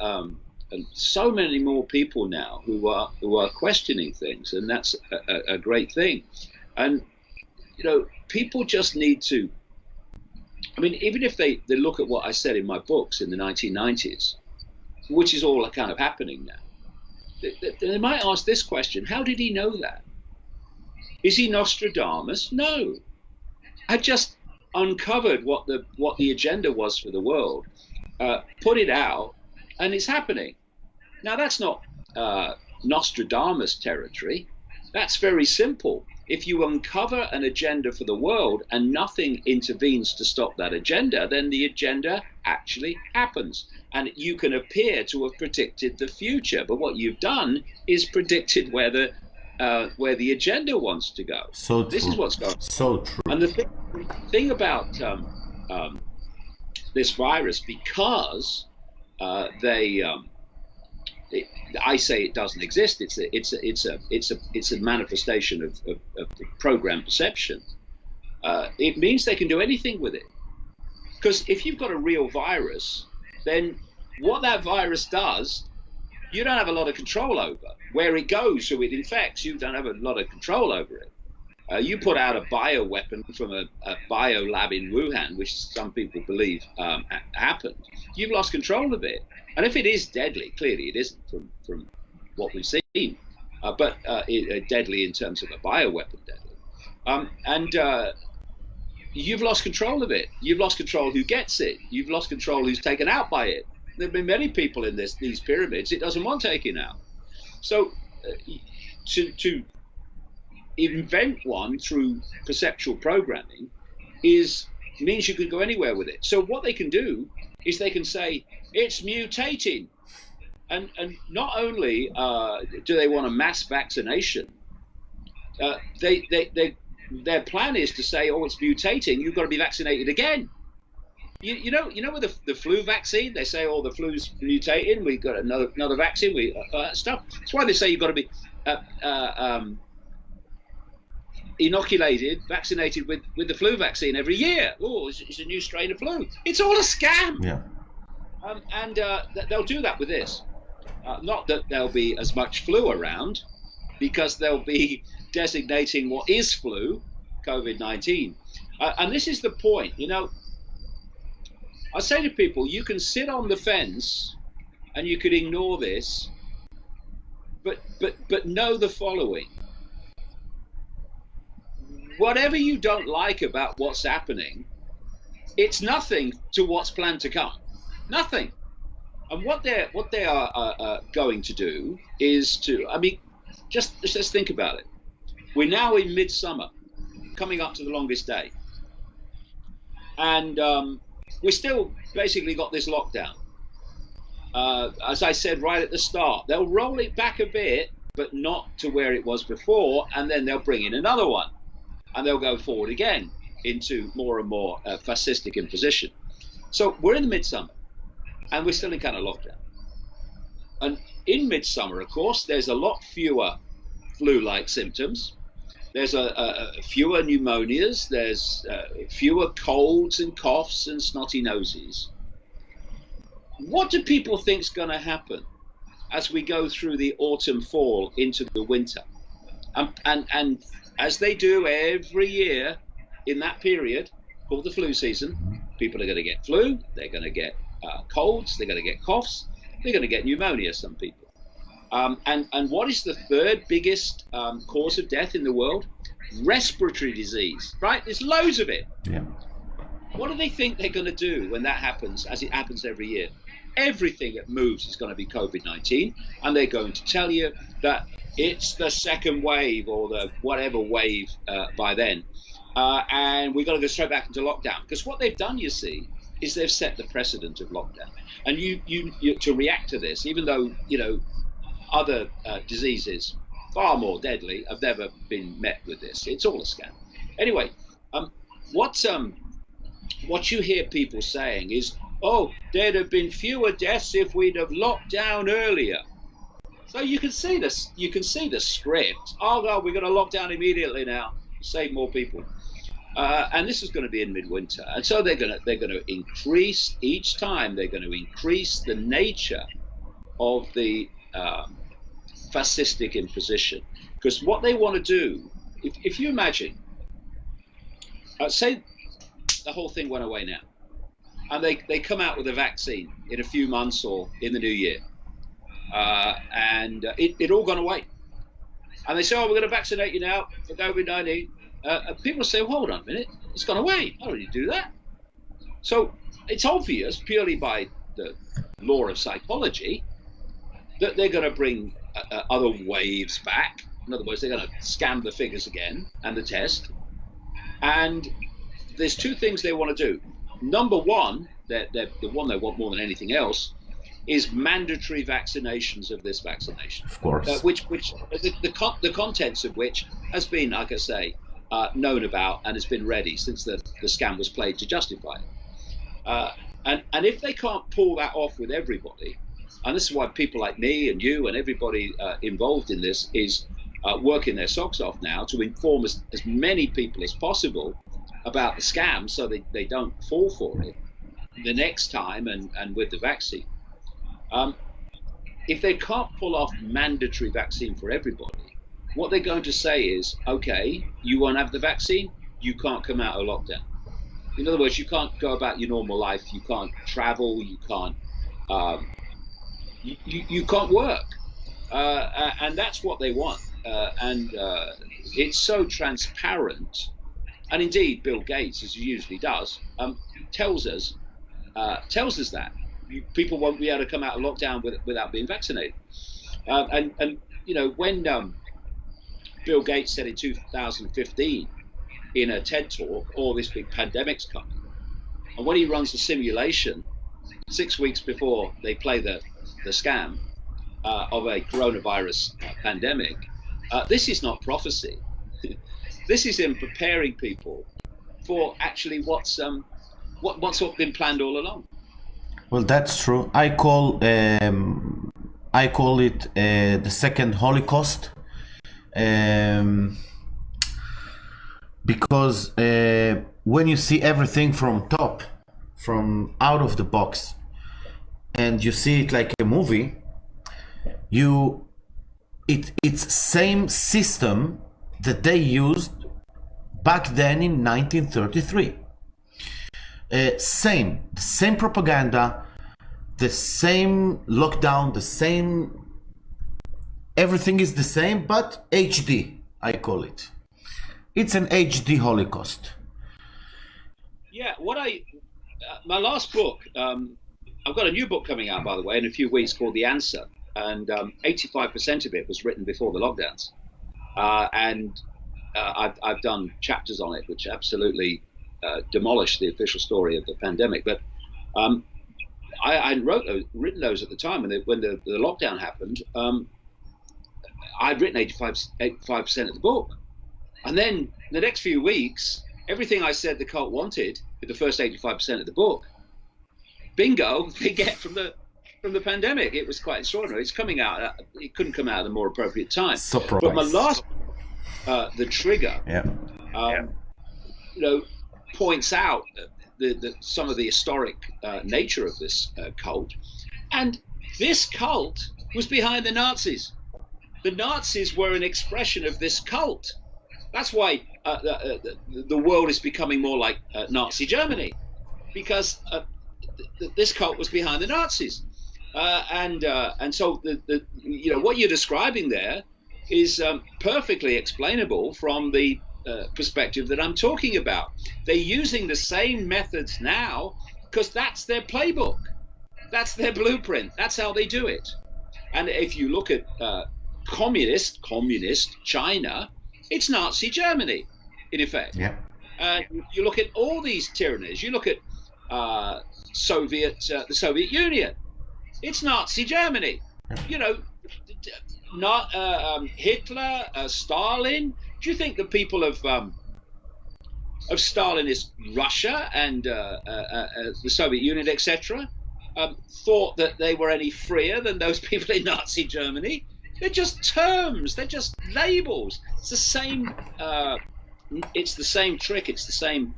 so many more people now who are questioning things, and that's a great thing. And people just need to, even if they look at what I said in my books in the 1990s, which is all kind of happening now, they might ask this question: how did he know that? Is he Nostradamus? No. I just uncovered what the agenda was for the world, put it out, and it's happening. Now, that's not Nostradamus territory. That's very simple. If you uncover an agenda for the world and nothing intervenes to stop that agenda, then the agenda actually happens. And you can appear to have predicted the future. But what you've done is predicted where the where the agenda wants to go. So This true. is what's going on. So true. And the thing about this virus, because I say it doesn't exist. It's a manifestation of the program perception. It means they can do anything with it. Because if you've got a real virus, then what that virus does, you don't have a lot of control over. Where it goes, who it infects, you don't have a lot of control over it. You put out a bioweapon from a bio lab in Wuhan, which some people believe happened. You've lost control of it. And if it is deadly, clearly it isn't from what we've seen, but deadly in terms of a bioweapon deadly. You've lost control of it. You've lost control who gets it. You've lost control who's taken out by it. There have been many people in these pyramids it doesn't want taken out. So to invent one through perceptual programming means you can go anywhere with it. So what they can do is they can say it's mutating, and not only do they want a mass vaccination, their plan is to say, oh, it's mutating, you've got to be vaccinated again. You know with the flu vaccine, they say, oh, the flu's mutating, we've got another vaccine, stuff. That's why they say you've got to be vaccinated with the flu vaccine every year. Oh, it's a new strain of flu. It's all a scam. Yeah. And they'll do that with this. Not that there'll be as much flu around, because they'll be designating what is flu, COVID-19. And this is the point. I say to people, you can sit on the fence and you could ignore this, but know the following. Whatever you don't like about what's happening, it's nothing to what's planned to come. Nothing. And what they are going to do is just think about it. We're now in midsummer, coming up to the longest day, and we still basically got this lockdown. As I said right at the start, they'll roll it back a bit, but not to where it was before, and then they'll bring in another one, and they'll go forward again into more and more fascistic imposition. So we're in the midsummer, and we're still in kind of lockdown. And in midsummer, of course, there's a lot fewer flu-like symptoms. There's fewer pneumonias. There's fewer colds and coughs and snotty noses. What do people think's going to happen as we go through the autumn, fall into the winter? And as they do every year in that period called the flu season, people are going to get flu. They're going to get colds. They're going to get coughs. They're going to get pneumonia, some people. And what is the third biggest cause of death in the world? Respiratory disease, right? There's loads of it. Yeah. What do they think they're going to do when that happens, as it happens every year? Everything that moves is going to be COVID-19, and they're going to tell you that it's the second wave or the whatever wave by then, and we've got to go straight back into lockdown. Because what they've done, you see, is they've set the precedent of lockdown. And you to react to this, even though other diseases far more deadly have never been met with this. It's all a scam. Anyway, what you hear people saying is, oh, there'd have been fewer deaths if we'd have locked down earlier. So you can see this. You can see the script. Oh God, we're going to lock down immediately now, save more people. And this is going to be in midwinter, and so they're going to increase each time. They're going to increase the nature of the fascistic imposition, because what they want to do, if you imagine, say the whole thing went away now, and they come out with a vaccine in a few months or in the new year, and it all gone away, and they say, oh, we're going to vaccinate you now for COVID-19. People say, well, hold on a minute, it's gone away. How did you do that? So it's obvious, purely by the law of psychology, that they're going to bring other waves back. In other words, they're going to scam the figures again and the test. And there's two things they want to do. Number one, the one they want more than anything else, is mandatory vaccinations of this vaccination, Of course. which the contents of which has been, like I say, known about and has been ready since the scam was played to justify it. And if they can't pull that off with everybody, and this is why people like me and you and everybody involved in this is working their socks off now to inform as many people as possible about the scam so they don't fall for it the next time and with the vaccine. If they can't pull off mandatory vaccine for everybody, what they're going to say is, okay, you won't have the vaccine, you can't come out of lockdown. In other words, you can't go about your normal life, you can't travel, you can't you can't work, and that's what they want. And it's so transparent, and indeed, Bill Gates, as he usually does, tells us that people won't be able to come out of lockdown without being vaccinated. And you know, when Bill Gates said in 2015 in a TED talk, "All this big pandemic's coming," and when he runs the simulation 6 weeks before they play the scam of a coronavirus pandemic, this is not prophecy. This is him preparing people for actually what's been planned all along. Well, that's true. I call it the second Holocaust, because when you see everything from top, from out of the box, and you see it like a movie, it's same system that they used back then in 1933. The same propaganda, the same lockdown, the same, everything is the same, but HD, I call it. It's an HD Holocaust. Yeah, my last book, I've got a new book coming out, by the way, in a few weeks called The Answer, and 85% of it was written before the lockdowns. And I've done chapters on it, which absolutely demolished the official story of the pandemic. But I hadn't written those at the time when the lockdown happened. I'd written 85% of the book. And then the next few weeks, everything I said the cult wanted with the first 85% of the book, bingo, they get from the pandemic. It was quite extraordinary. It's coming out. It couldn't come out at a more appropriate time. Surprise. But my last, The Trigger, points out some of the historic nature of this cult, and this cult was behind the Nazis. The Nazis were an expression of this cult. That's why the world is becoming more like Nazi Germany, because this cult was behind the Nazis, and so what you're describing there is perfectly explainable from the perspective that I'm talking about. They're using the same methods now because that's their playbook, that's their blueprint, that's how they do it. And if you look at communist China, it's Nazi Germany, in effect. Yeah. You look at all these tyrannies. You look at the Soviet Union. It's Nazi Germany. Not Hitler, Stalin. Do you think the people of Stalinist Russia and the Soviet Union, etc., thought that they were any freer than those people in Nazi Germany? They're just terms. They're just labels. It's the same. It's the same trick. It's the same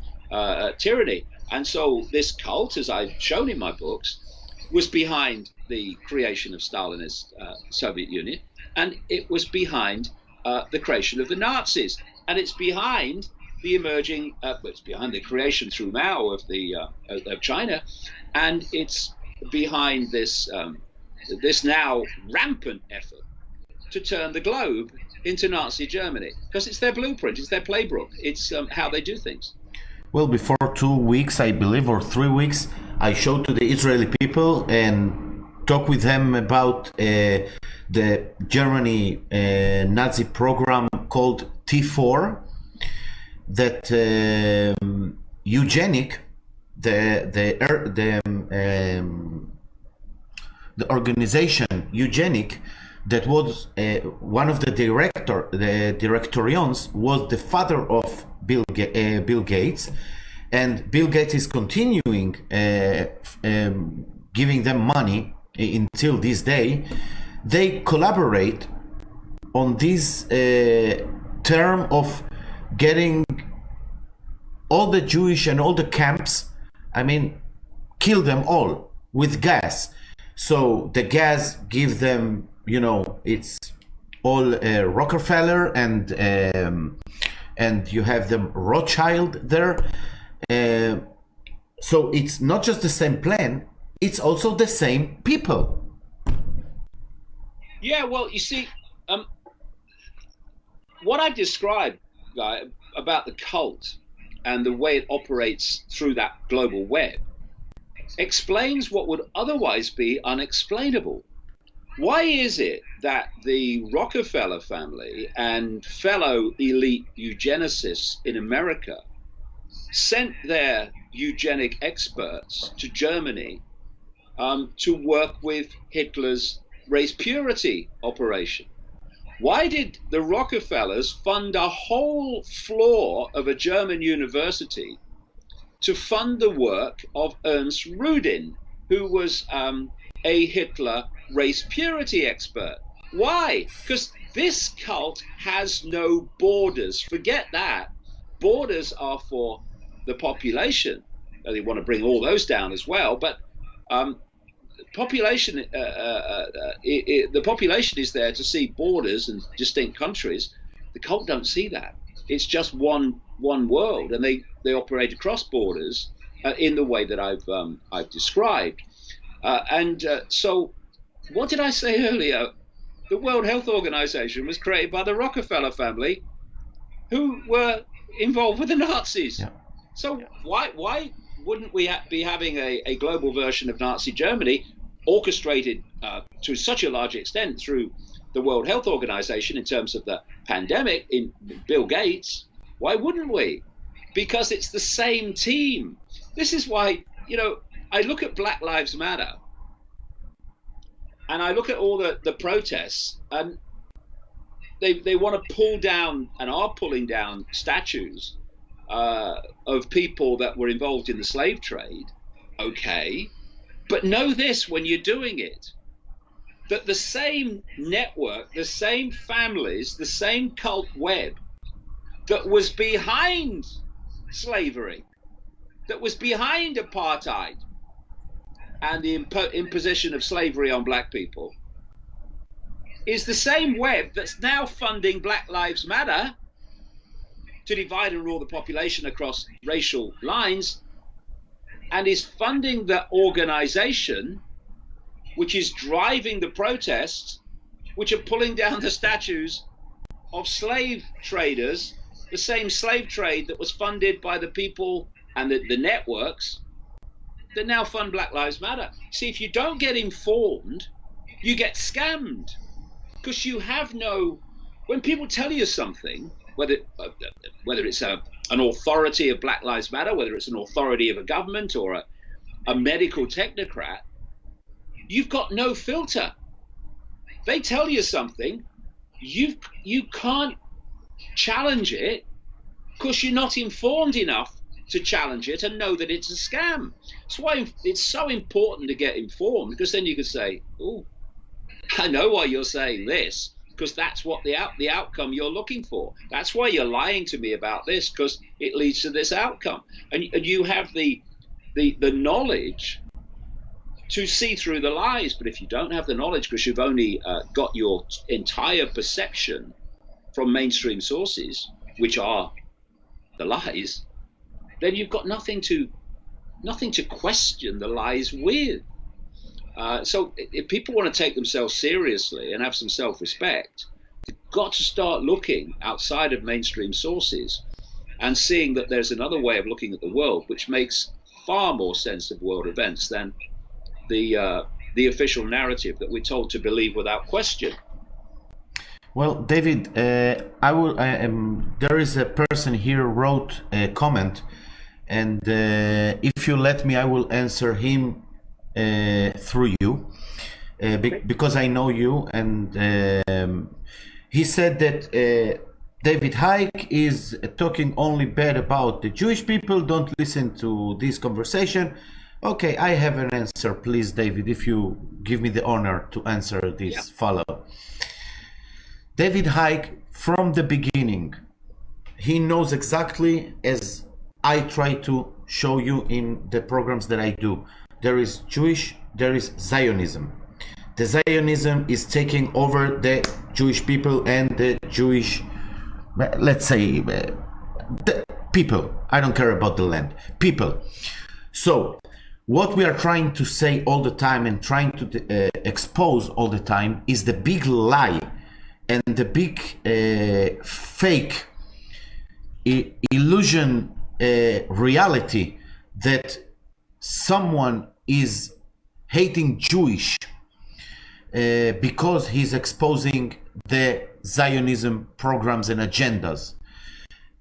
tyranny. And so this cult, as I've shown in my books, was behind the creation of Stalinist Soviet Union, and it was behind the creation of the Nazis, and it's behind the emerging. It's behind the creation through Mao of China, and it's behind this now rampant effort to turn the globe into Nazi Germany, because it's their blueprint, it's their playbook, it's how they do things. Well, before 2 weeks, I believe, or 3 weeks, I showed to the Israeli people and talked with them about the Germany Nazi program called T4, that the organization Eugenic, that was one of the directorians was the father of Bill Gates, and Bill Gates is continuing giving them money until this day. They collaborate on this term of getting all the Jewish and all the camps, I mean, kill them all with gas. So the gas give them, you know, it's all Rockefeller, and you have them Rothschild there. So it's not just the same plan, it's also the same people. Yeah, well, you see, what I described, Guy, about the cult and the way it operates through that global web explains what would otherwise be unexplainable. Why is it that the Rockefeller family and fellow elite eugenicists in America sent their eugenic experts to Germany to work with Hitler's race purity operation? Why did the Rockefellers fund a whole floor of a German university to fund the work of Ernst Rudin, who was a Hitler race purity expert? Why? Because this cult has no borders. Forget that. Borders are for the population. They want to bring all those down as well, but population, the population is there to see borders and distinct countries. The cult don't see that. It's just one world, and they operate across borders in the way that I've described. So, what did I say earlier? The World Health Organization was created by the Rockefeller family, who were involved with the Nazis. Yeah. So why wouldn't we be having a global version of Nazi Germany, orchestrated to such a large extent through the World Health Organization in terms of the pandemic in Bill Gates? Why wouldn't we? Because it's the same team. This is why, you know, I look at Black Lives Matter and I look at all the protests, and they want to pull down and are pulling down statues of people that were involved in the slave trade. Okay. But know this when you're doing it, that the same network, the same families, the same cult web that was behind slavery, that was behind apartheid and the imposition of slavery on black people, is the same web that's now funding Black Lives Matter to divide and rule the population across racial lines, and is funding the organization which is driving the protests, which are pulling down the statues of slave traders, the same slave trade that was funded by the people and the networks that now fund Black Lives Matter. See, if you don't get informed, you get scammed, because you have no, when people tell you something, whether it's an authority of Black Lives Matter, whether it's an authority of a government or a medical technocrat, you've got no filter. They tell you something, you can't challenge it because you're not informed enough to challenge it and know that it's a scam. That's why it's so important to get informed, because then you can say, oh, I know why you're saying this, because that's what the outcome you're looking for. That's why you're lying to me about this, because it leads to this outcome. And you have the knowledge to see through the lies. But if you don't have the knowledge, because you've only got your entire perception from mainstream sources, which are the lies, then you've got nothing to question the lies with. So if people want to take themselves seriously and have some self-respect, they've got to start looking outside of mainstream sources and seeing that there's another way of looking at the world which makes far more sense of world events than the official narrative that we're told to believe without question. Well, David, there is a person here wrote a comment, and if you let me, I will answer him through you. because I know you, and he said that David Icke is talking only bad about the Jewish people. Don't listen to this conversation. Okay, I have an answer, please, David, if you give me the honor to answer this follow. David Icke, from the beginning, he knows exactly, as I try to show you in the programs that I do. There is Jewish, there is Zionism. The Zionism is taking over the Jewish people and the Jewish, let's say, the people. I don't care about the land. People. So, what we are trying to say all the time and trying to expose all the time is the big lie and the big fake illusion reality that someone is hating Jewish because he's exposing the Zionism programs and agendas.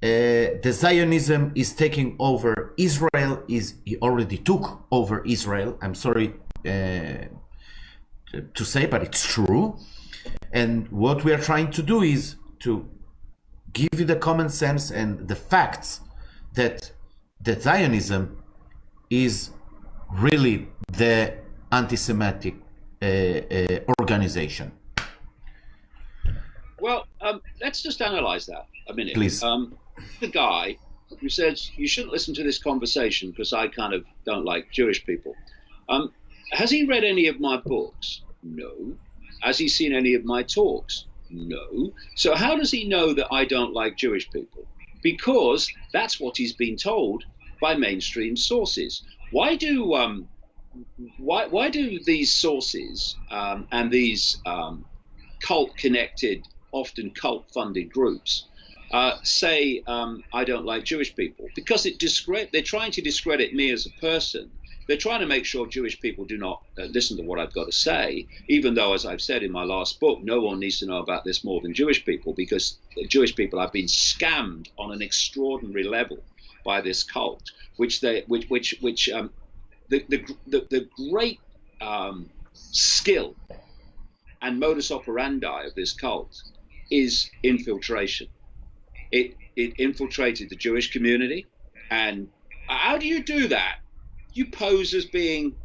The Zionism is taking over Israel. He already took over Israel. I'm sorry to say, but it's true. And what we are trying to do is to give you the common sense and the facts that Zionism is really the anti-Semitic organization. Well, let's just analyze that a minute. Please. The guy who says you shouldn't listen to this conversation because I kind of don't like Jewish people. Has he read any of my books? No. Has he seen any of my talks? No. So how does he know that I don't like Jewish people? Because that's what he's been told by mainstream sources. Why do these sources and these cult-connected, often cult-funded groups say I don't like Jewish people? Because they're trying to discredit me as a person. They're trying to make sure Jewish people do not listen to what I've got to say, even though, as I've said in my last book, no one needs to know about this more than Jewish people, because Jewish people have been scammed on an extraordinary level by this cult, the great skill and modus operandi of this cult is infiltration. It infiltrated the Jewish community, and how do you do that? You pose as being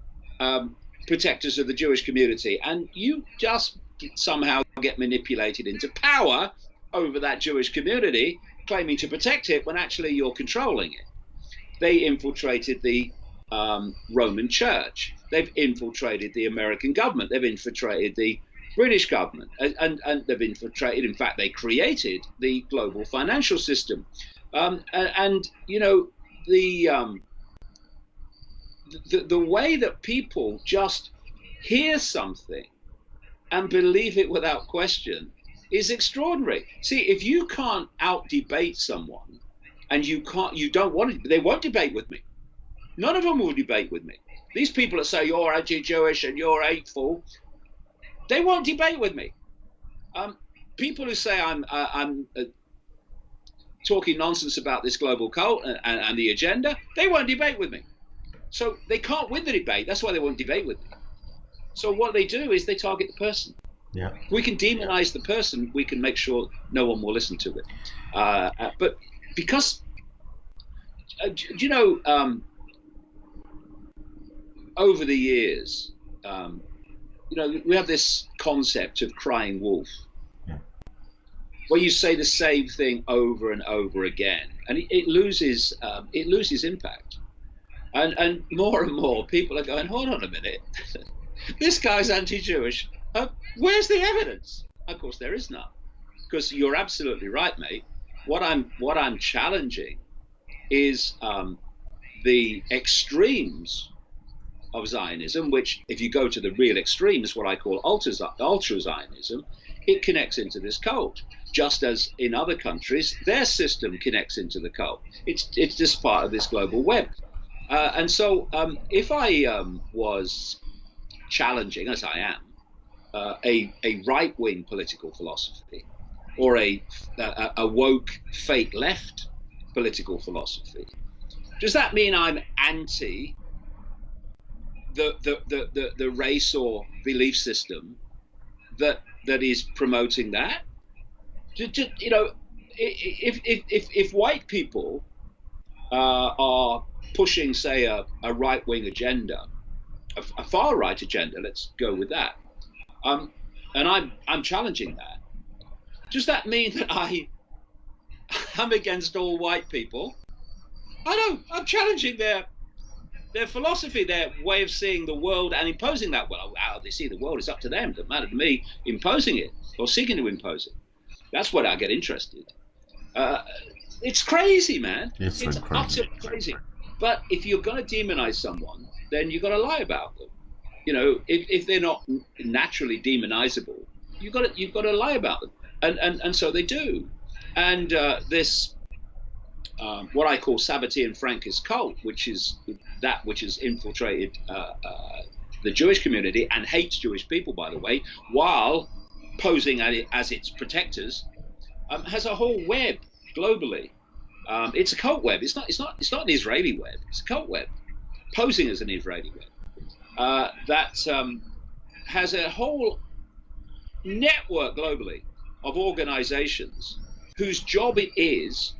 protectors of the Jewish community, and you just somehow get manipulated into power over that Jewish community, claiming to protect it when actually you're controlling it. They infiltrated the Roman Church. They've infiltrated the American government. They've infiltrated the British government, and they've infiltrated. In fact, they created the global financial system, and you know the way that people just hear something and believe it without question is extraordinary. See, if you can't out debate someone, and they won't debate with me. None of them will debate with me. These people that say you're anti-Jewish and you're hateful, they won't debate with me. People who say I'm talking nonsense about this global cult and the agenda, they won't debate with me. So they can't win the debate. That's why they won't debate with me. So what they do is they target the person. Yeah. We can demonize the person. We can make sure no one will listen to it. But because, over the years, we have this concept of crying wolf, where you say the same thing over and over again, and it loses impact. And more people are going, hold on a minute, this guy's anti-Jewish. Where's the evidence? Of course, there is none. Because you're absolutely right, mate. What I'm challenging is the extremes of Zionism, which, if you go to the real extreme, is what I call ultra Zionism. It connects into this cult, just as in other countries their system connects into the cult. It's just part of this global web. And so, if I was challenging, as I am, a right-wing political philosophy, or a woke fake left political philosophy, does that mean I'm anti the race or belief system that is promoting that. You know, if white people are pushing, say, a right-wing agenda, a far-right agenda, let's go with that, and I'm challenging that. Does that mean that I'm against all white people? I don't. I'm challenging their philosophy, their way of seeing the world, and imposing that. Well, how they see the world is up to them. It doesn't matter to me imposing it or seeking to impose it. That's what I get interested. It's crazy, man. It's utterly crazy. But if you're going to demonize someone, then you've got to lie about them. You know, if they're not naturally demonizable, you've got to lie about them, and so they do. And this, what I call Sabbatean Frankist cult, which is that which has infiltrated the Jewish community and hates Jewish people, by the way, while posing as its protectors, has a whole web globally. It's a cult web. It's not an Israeli web. It's a cult web, posing as an Israeli web that has a whole network globally of organizations whose job it is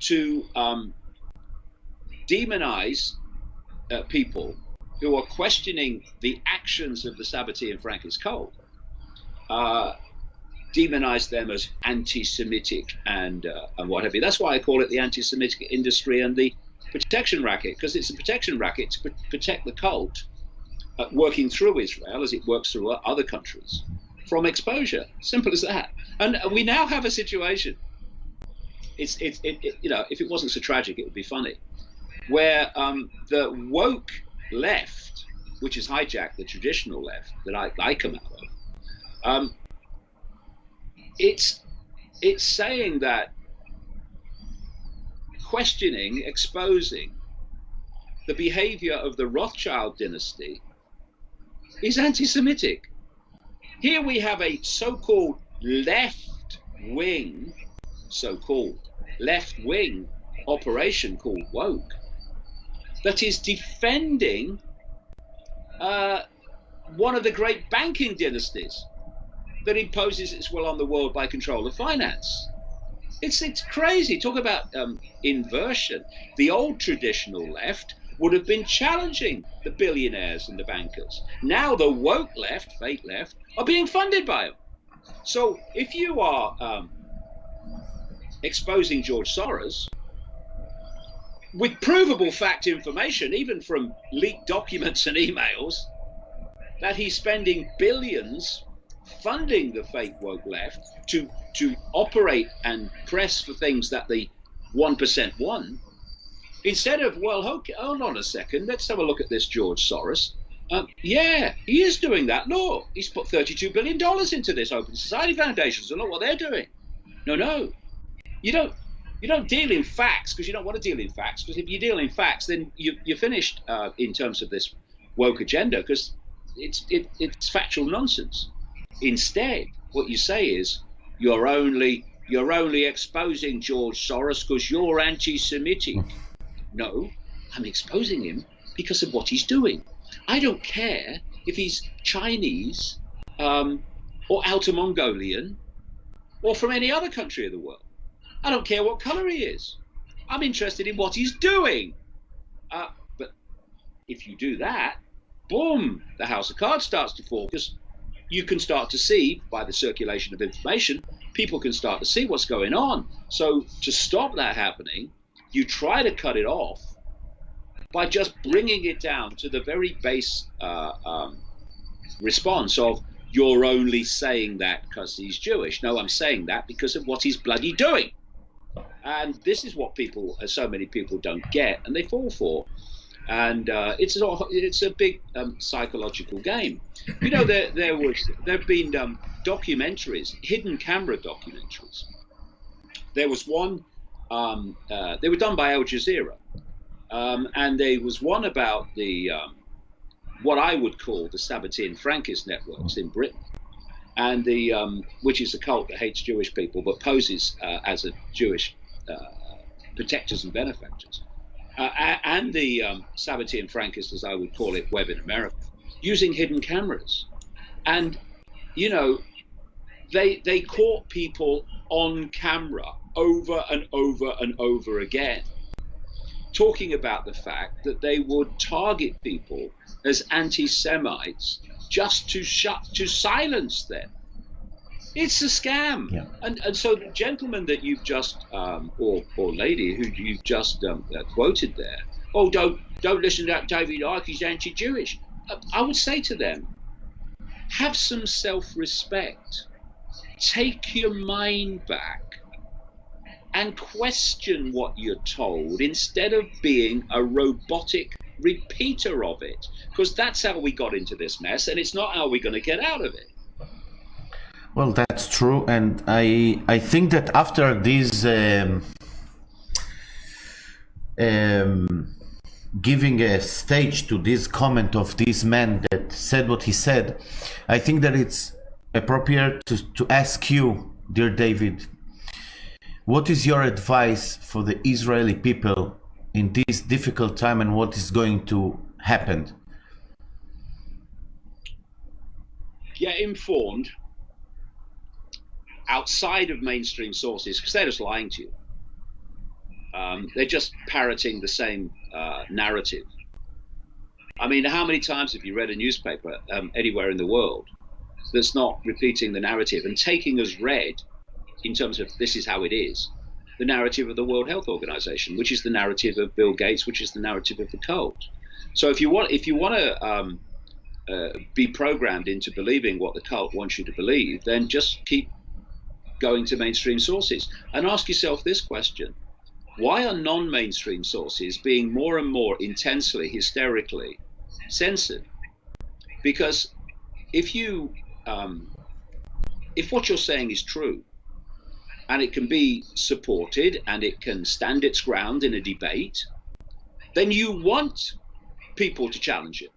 to demonize people who are questioning the actions of the Sabbatean Frankist cult, demonize them as anti-Semitic and what have you. That's why I call it the anti-Semitic industry and the protection racket, because it's a protection racket to protect the cult working through Israel as it works through other countries from exposure. Simple as that. And we now have a situation. It's you know, if it wasn't so tragic, it would be funny, where the woke left, which has hijacked the traditional left that I come out of, it's saying that questioning, exposing the behavior of the Rothschild dynasty is anti-Semitic. Here we have a so-called left-wing operation called woke that is defending one of the great banking dynasties that imposes its will on the world by control of finance. It's crazy. Talk about inversion. The old traditional left would have been challenging the billionaires and the bankers. Now the woke left, fake left, are being funded by them. So if you are exposing George Soros with provable fact information, even from leaked documents and emails, that he's spending billions funding the fake woke left to operate and press for things that the 1% want, instead of, well, okay, hold on a second, let's have a look at this George Soros. Yeah, he is doing that. Look, he's put $32 billion into this Open Society Foundation, so look what they're doing. No, you don't deal in facts, because you don't want to deal in facts, because if you deal in facts, then you're finished in terms of this woke agenda, because it's factual nonsense. Instead, what you say is you're only exposing George Soros because you're anti-Semitic. No, I'm exposing him because of what he's doing. I don't care if he's Chinese or Outer Mongolian or from any other country of the world. I don't care what color he is. I'm interested in what he's doing. But if you do that, boom, the house of cards starts to fall, because you can start to see, by the circulation of information, people can start to see what's going on. So to stop that happening, you try to cut it off by just bringing it down to the very base response of, you're only saying that because he's Jewish. No, I'm saying that because of what he's bloody doing. And this is what so many people don't get, and they fall for. And it's a big psychological game. You know, there have been documentaries, hidden camera documentaries. There was one, they were done by Al Jazeera, and there was one about the what I would call the Sabbatean Frankist networks in Britain, and which is a cult that hates Jewish people but poses as a Jewish protectors and benefactors. and the Sabbatean Frankist, as I would call it, web in America, using hidden cameras. And, you know, they caught people on camera over and over and over again, talking about the fact that they would target people as anti-Semites just to silence them. It's a scam. Yeah. And so the gentleman that you've just or lady who you've just quoted there, oh, don't listen to that David Icke, he's anti-Jewish. I would say to them, have some self-respect. Take your mind back and question what you're told instead of being a robotic repeater of it, because that's how we got into this mess, and it's not how we're going to get out of it. Well, that's true, and I think that after this giving a stage to this comment of this man that said what he said, I think that it's appropriate to ask you, dear David, what is your advice for the Israeli people in this difficult time, and what is going to happen? Get informed outside of mainstream sources, because they're just lying to you. They're just parroting the same narrative. I mean, how many times have you read a newspaper anywhere in the world that's not repeating the narrative and taking as read, in terms of this is how it is, the narrative of the World Health Organization, which is the narrative of Bill Gates, which is the narrative of the cult. So if you want to be programmed into believing what the cult wants you to believe, then just keep going to mainstream sources and ask yourself this question: why are non-mainstream sources being more and more intensely, hysterically censored? Because if what you're saying is true, and it can be supported and it can stand its ground in a debate, then you want people to challenge it,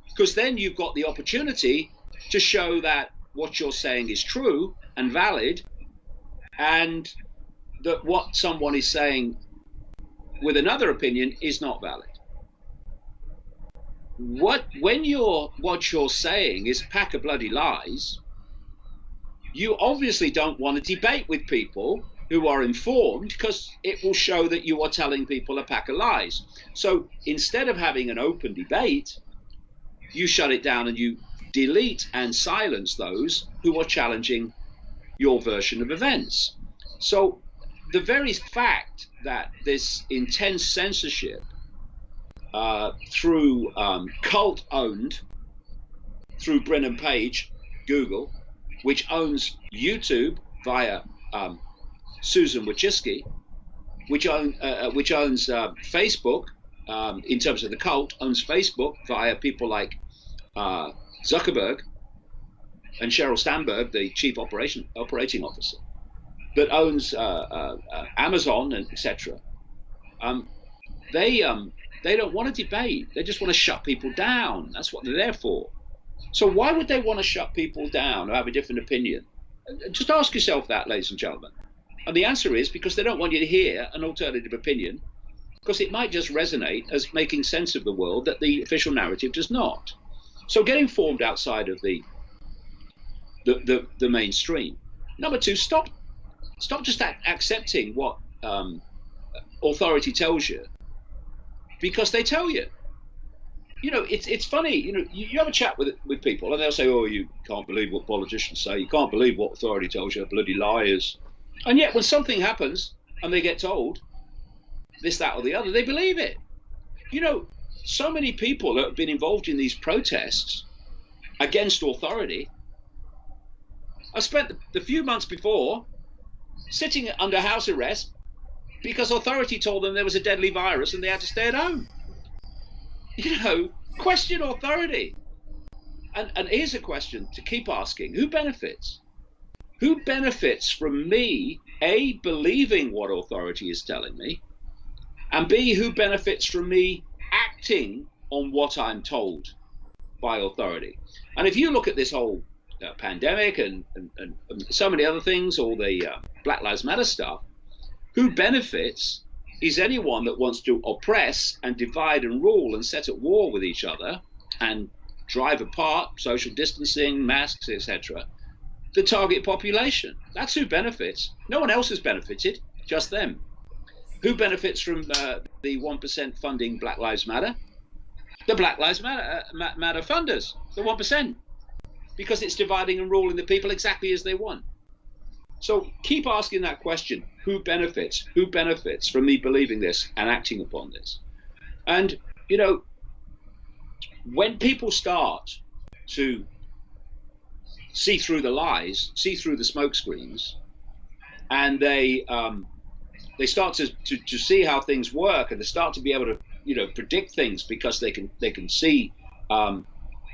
because then you've got the opportunity to show that what you're saying is true and valid, and that what someone is saying with another opinion is not valid. What you're saying is a pack of bloody lies, you obviously don't want to debate with people who are informed, because it will show that you are telling people a pack of lies. So instead of having an open debate, you shut it down and you delete and silence those who are challenging your version of events. So the very fact that this intense censorship through cult-owned, through Brennan Page, Google, which owns YouTube via Susan Wojcicki, which owns Facebook, in terms of the cult, owns Facebook via people like Zuckerberg and Sheryl Sandberg, the chief operating officer, that owns Amazon and etc. They don't want to debate. They just want to shut people down. That's what they're there for. So why would they want to shut people down or have a different opinion? Just ask yourself that, ladies and gentlemen. And the answer is because they don't want you to hear an alternative opinion, because it might just resonate as making sense of the world that the official narrative does not. So get informed outside of the mainstream. Number two, stop just accepting what authority tells you because they tell you. You know, it's funny. You know, you have a chat with people and they'll say, "Oh, you can't believe what politicians say. You can't believe what authority tells you. Bloody liars." And yet, when something happens and they get told this, that, or the other, they believe it. You know, so many people that have been involved in these protests against authority. I spent the few months before sitting under house arrest because authority told them there was a deadly virus and they had to stay at home. You know, question authority. And here's a question to keep asking: who benefits? Who benefits from me, A, believing what authority is telling me, and B, who benefits from me acting on what I'm told by authority? And if you look at this whole pandemic and so many other things, all the Black Lives Matter stuff, who benefits is anyone that wants to oppress and divide and rule and set at war with each other and drive apart, social distancing, masks, etc., the target population. That's who benefits. No one else has benefited, just them. Who benefits from the 1% funding Black Lives Matter? The Black Lives Matter funders, the 1%, because it's dividing and ruling the people exactly as they want. So keep asking that question: who benefits? Who benefits from me believing this and acting upon this? And you know, when people start to see through the lies, see through the smoke screens, and they start to see how things work, and they start to be able to predict things because they can see the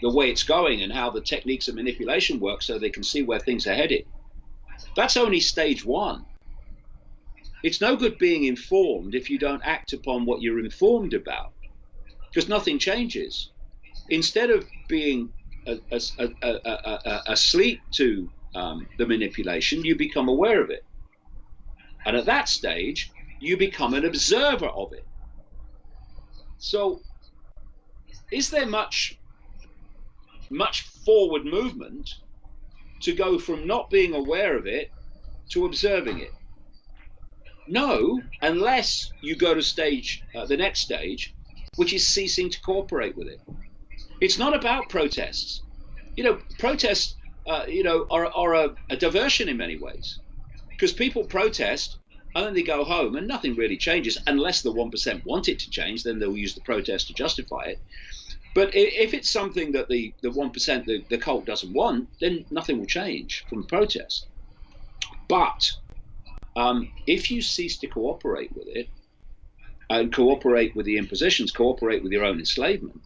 way it's going and how the techniques of manipulation work, so they can see where things are headed. That's only stage one. It's no good being informed if you don't act upon what you're informed about, because nothing changes. Instead of being asleep to the manipulation, you become aware of it. And at that stage, you become an observer of it. So is there much forward movement to go from not being aware of it to observing it? No, unless you go to the next stage, which is ceasing to cooperate with it. It's not about protests. Protests, are a diversion in many ways, because people protest and then they go home and nothing really changes unless the 1% want it to change. Then they'll use the protest to justify it. But if it's something that the 1%, the cult doesn't want, then nothing will change from the protest. But if you cease to cooperate with it and cooperate with the impositions, cooperate with your own enslavement,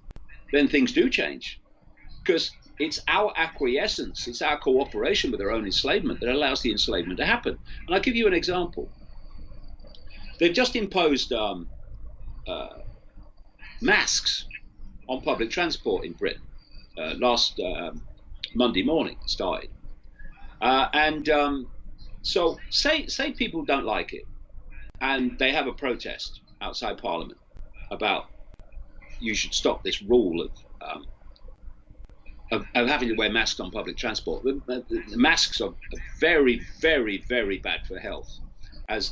then things do change, because it's our acquiescence, it's our cooperation with our own enslavement that allows the enslavement to happen. And I'll give you an example. They've just imposed masks on public transport in Britain. Last Monday morning it started. So say people don't like it and they have a protest outside Parliament about you should stop this rule of having to wear masks on public transport. The masks are very, very, very bad for health, as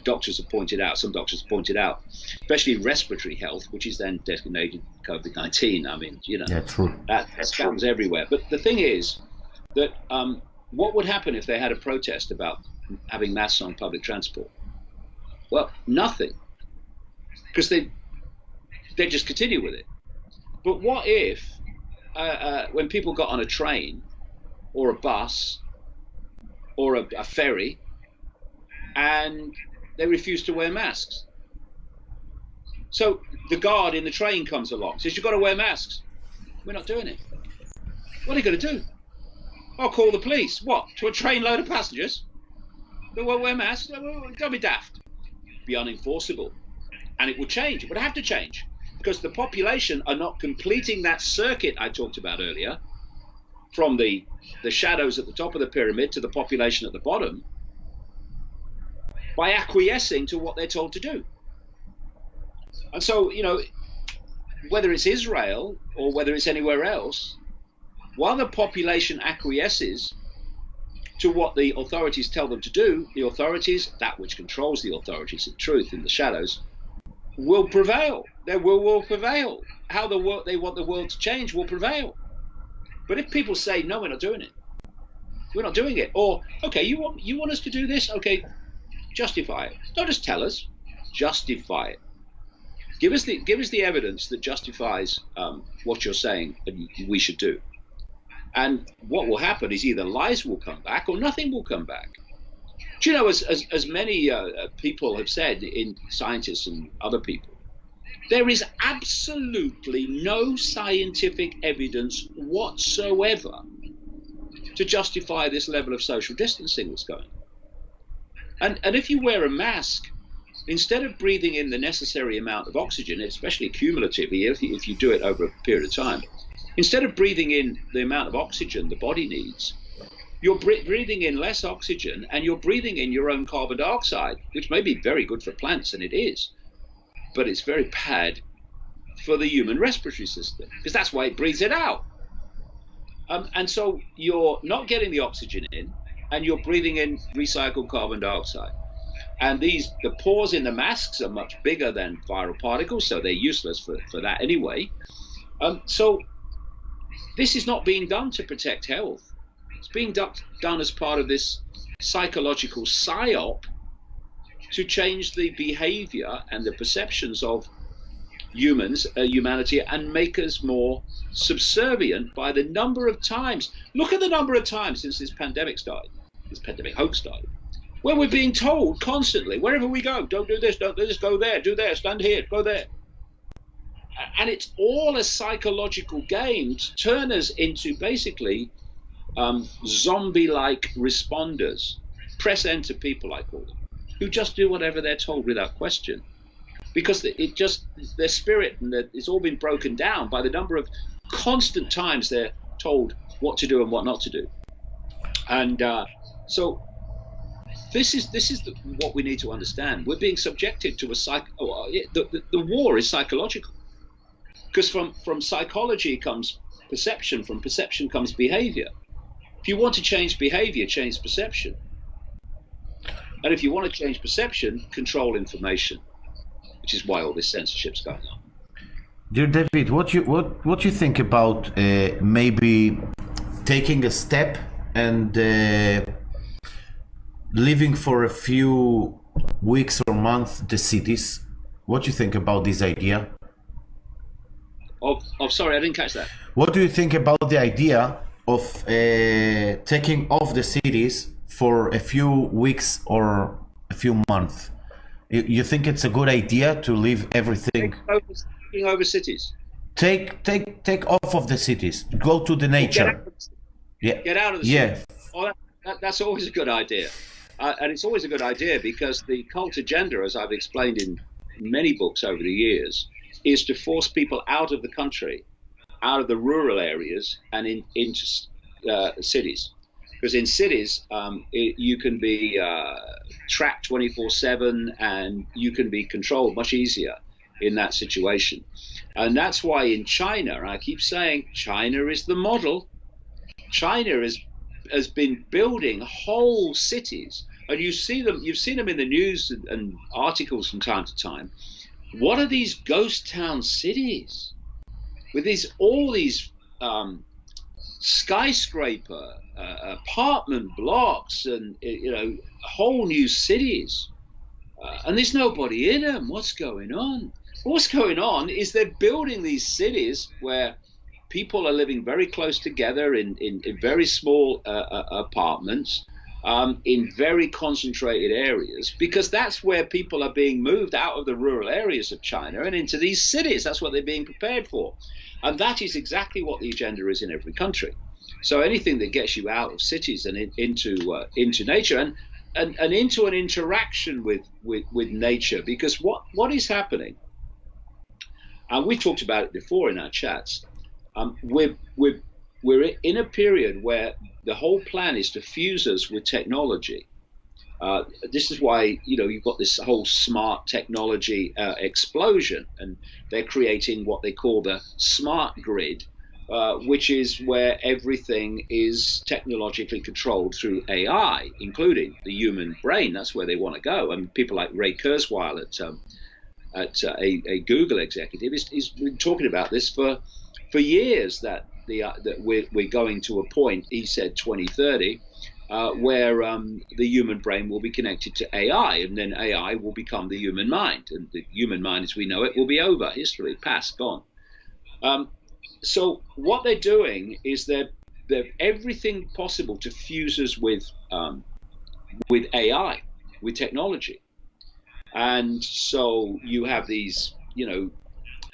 doctors have pointed out. Some doctors have pointed out, especially respiratory health, which is then designated COVID-19. I mean, yeah, true. That happens everywhere. But the thing is that what would happen if they had a protest about having masks on public transport? Well, nothing, because they just continue with it. But what if when people got on a train or a bus or a ferry and they refused to wear masks? So the guard in the train comes along, says, you've got to wear masks. We're not doing it. What are you going to do? I'll call the police. What, to a train load of passengers? They won't wear masks? Don't be daft. Be unenforceable. And it will change. It would have to change, because the population are not completing that circuit I talked about earlier, from the shadows at the top of the pyramid to the population at the bottom, by acquiescing to what they're told to do. And so, whether it's Israel or whether it's anywhere else, while the population acquiesces to what the authorities tell them to do, the authorities, that which controls the authorities in truth in the shadows, will prevail. Their will prevail. How they want the world to change will prevail. But if people say, no, we're not doing it, we're not doing it, or, okay, you want us to do this? Okay, justify it. Don't just tell us, justify it. Give us the evidence that justifies what you're saying and we should do. And what will happen is either lies will come back or nothing will come back. Do you know, as many people have said, scientists and other people, there is absolutely no scientific evidence whatsoever to justify this level of social distancing that's going on. And if you wear a mask, instead of breathing in the necessary amount of oxygen, especially cumulatively, if you do it over a period of time, instead of breathing in the amount of oxygen the body needs, you're breathing in less oxygen, and you're breathing in your own carbon dioxide, which may be very good for plants, and it is, but it's very bad for the human respiratory system, because that's why it breathes it out. And so you're not getting the oxygen in, and you're breathing in recycled carbon dioxide. And the pores in the masks are much bigger than viral particles, so they're useless for that anyway. So this is not being done to protect health. It's being done as part of this psychological psyop to change the behavior and the perceptions of humanity, and make us more subservient by the number of times. Look at the number of times since this pandemic hoax started, where we're being told constantly, wherever we go, don't do this, don't do this, go there, do there, stand here, go there. And it's all a psychological game to turn us into basically zombie-like responders, press enter people, I call them, who just do whatever they're told without question. Because their spirit, and it's all been broken down by the number of constant times they're told what to do and what not to do. And so this is what we need to understand. We're being subjected to the war is psychological, because from psychology comes perception, from perception comes behavior. If you want to change behavior, change perception. And if you want to change perception, control information, which is why all this censorship's going on. Dear David, what you think about maybe taking a step and living for a few weeks or months the cities? What do you think about this idea? Sorry, I didn't catch that. What do you think about the idea of taking off the cities for a few weeks or a few months? You think it's a good idea to leave everything? Taking over cities. Take off of the cities. Go to the nature. Get out of the city. Oh, that's always a good idea. And it's always a good idea because the cult agenda, as I've explained in many books over the years, is to force people out of the country, out of the rural areas, and into cities. Because in cities, you can be tracked 24/7, and you can be controlled much easier in that situation. And that's why in China, and I keep saying China is the model. China has been building whole cities, and you've seen them in the news and articles from time to time. What are these ghost town cities with all these skyscraper apartment blocks and whole new cities, and there's nobody in them? What's going on? What's going on is they're building these cities where people are living very close together in very small apartments, in very concentrated areas, because that's where people are being moved out of the rural areas of China and into these cities. That's what they're being prepared for. And that is exactly what the agenda is in every country. So anything that gets you out of cities and into nature and into an interaction with nature, because what is happening, and we've talked about it before in our chats, we're in a period where the whole plan is to fuse us with technology. This is why you've got this whole smart technology explosion, and they're creating what they call the smart grid, which is where everything is technologically controlled through AI, including the human brain. That's where they want to go. And people like Ray Kurzweil at a Google executive is been talking about this for years, that we're going to a point, he said 2030, where the human brain will be connected to AI, and then AI will become the human mind, and the human mind as we know it will be over, history, past, gone. So what they're doing is they're everything possible to fuse us with AI, with technology. And so you have these,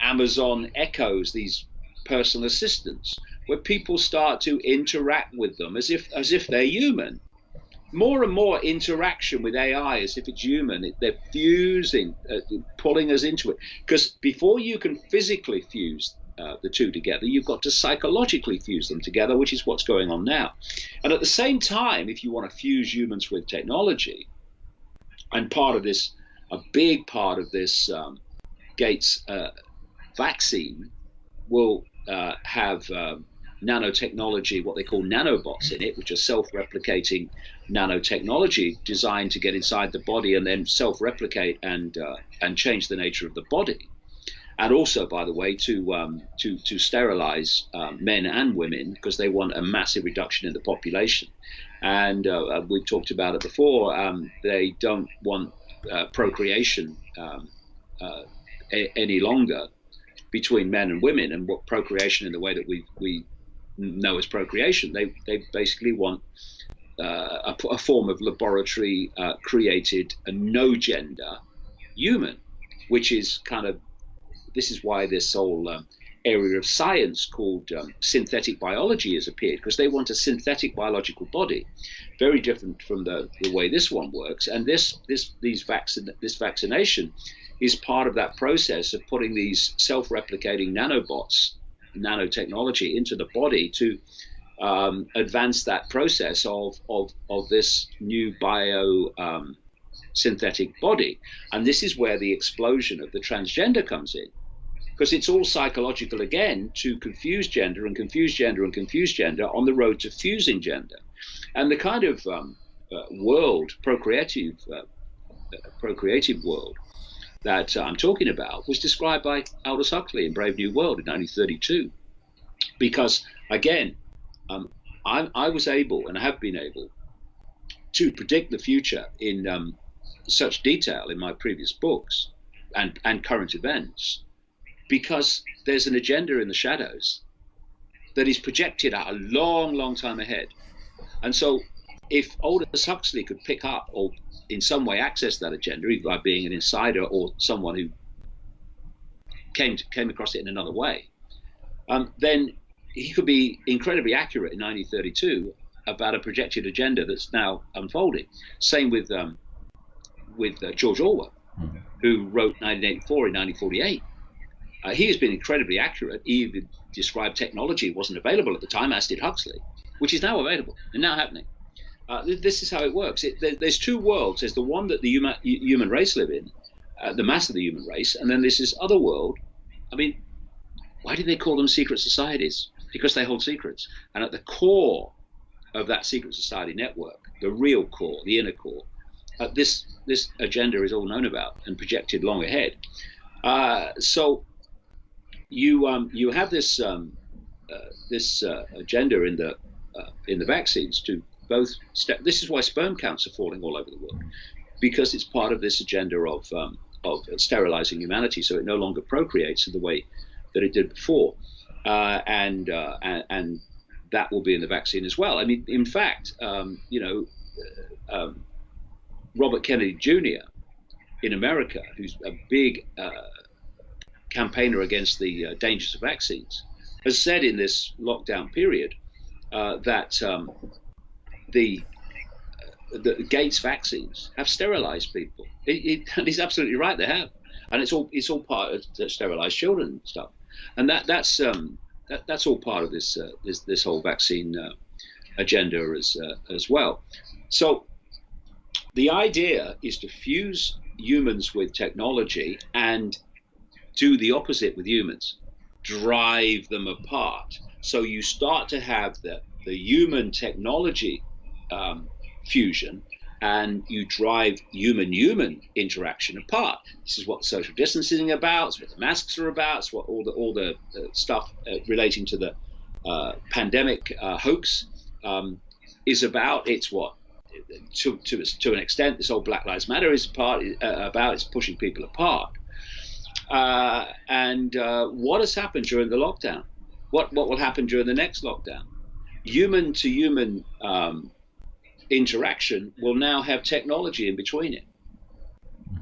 Amazon Echoes, these personal assistants, where people start to interact with them as if they're human. More and more interaction with AI as if it's human. They're fusing, pulling us into it. Because before you can physically fuse the two together. You've got to psychologically fuse them together, which is what's going on now. And at the same time, if you want to fuse humans with technology, and part of this, a big part of this Gates vaccine will have nanotechnology, what they call nanobots in it, which are self-replicating nanotechnology designed to get inside the body and then self-replicate and change the nature of the body. And also, by the way, to sterilize men and women, because they want a massive reduction in the population. And we've talked about it before. They don't want procreation any longer between men and women, and what procreation in the way that we know as procreation. They basically want a form of laboratory created a no gender human, which is kind of, this is why this whole area of science called synthetic biology has appeared, because they want a synthetic biological body, very different from the way this one works. And this vaccination is part of that process of putting these self-replicating nanobots, nanotechnology, into the body to advance that process of this new bio synthetic body. And this is where the explosion of the transgender comes in, because it's all psychological again, to confuse gender and confuse gender and confuse gender on the road to fusing gender. And the kind of world, procreative world that I'm talking about was described by Aldous Huxley in Brave New World in 1932. Because again, I was able, and I have been able, to predict the future in such detail in my previous books and current events, because there's an agenda in the shadows that is projected out a long, long time ahead. And so if Aldous Huxley could pick up or in some way access that agenda, either by being an insider or someone who came across it in another way, then he could be incredibly accurate in 1932 about a projected agenda that's now unfolding. Same with George Orwell, who wrote 1984 in 1948. He has been incredibly accurate. He even described technology wasn't available at the time, as did Huxley, which is now available and now happening. This is how it works. There's two worlds. There's the one that the human race live in, the mass of the human race, and then there's this other world. I mean, why do they call them secret societies? Because they hold secrets. And at the core of that secret society network, the real core, the inner core, this agenda is all known about and projected long ahead. So you have this agenda in the vaccines to both this is why sperm counts are falling all over the world, because it's part of this agenda of sterilizing humanity so it no longer procreates in the way that it did before, and that will be in the vaccine as well. I mean, in fact, Robert Kennedy Jr. in America, who's a big campaigner against the dangers of vaccines, has said in this lockdown period that the Gates vaccines have sterilized people. And he's absolutely right, they have, and it's all part of sterilized children and stuff, and that's all part of this whole vaccine agenda as well. So the idea is to fuse humans with technology and do the opposite with humans, drive them apart. So you start to have the human technology fusion, and you drive human interaction apart. This is what social distancing is about. It's what the masks are about. It's what all the stuff relating to the pandemic hoax is about. It's what, to an extent, this whole Black Lives Matter is about. It's pushing people apart. And what has happened during the lockdown? What will happen during the next lockdown? Human to human interaction will now have technology in between it.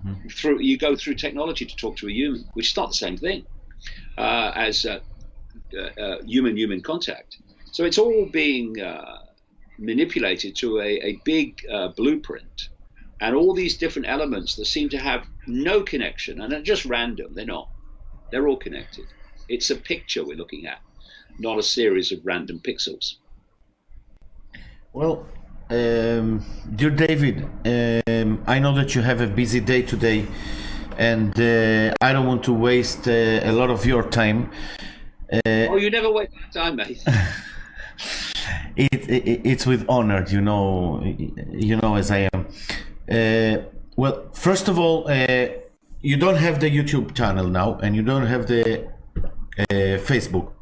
Mm-hmm. You go through technology to talk to a human, which is not the same thing as human contact. So it's all being manipulated to a big blueprint, and all these different elements that seem to have no connection and are just random. They're not. They're all connected It's a picture we're looking at, not a series of random pixels. Well, dear David, I know that you have a busy day today, and I don't want to waste a lot of your time. Oh, you never waste time, mate. It's with honor, as I am. Well, first of all, you don't have the YouTube channel now, and you don't have the Facebook,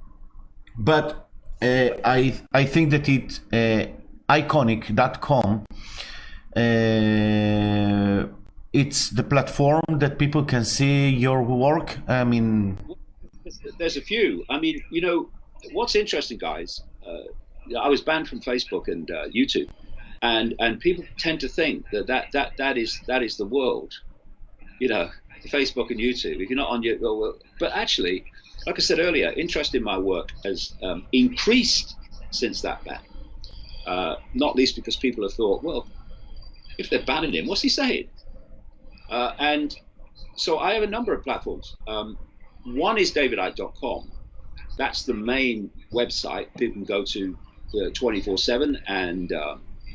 but I think that iconic.com, it's the platform that people can see your work. I mean, there's a few. I mean, what's interesting, guys. I was banned from Facebook and YouTube, and people tend to think that is the world. Facebook and YouTube. If you're not on your, but actually, like I said earlier, interest in my work has increased since that ban. Not least because people have thought, well, if they're banning him, what's he saying? And so I have a number of platforms. One is davidicke.com. That's the main website. People can go to 24/7, and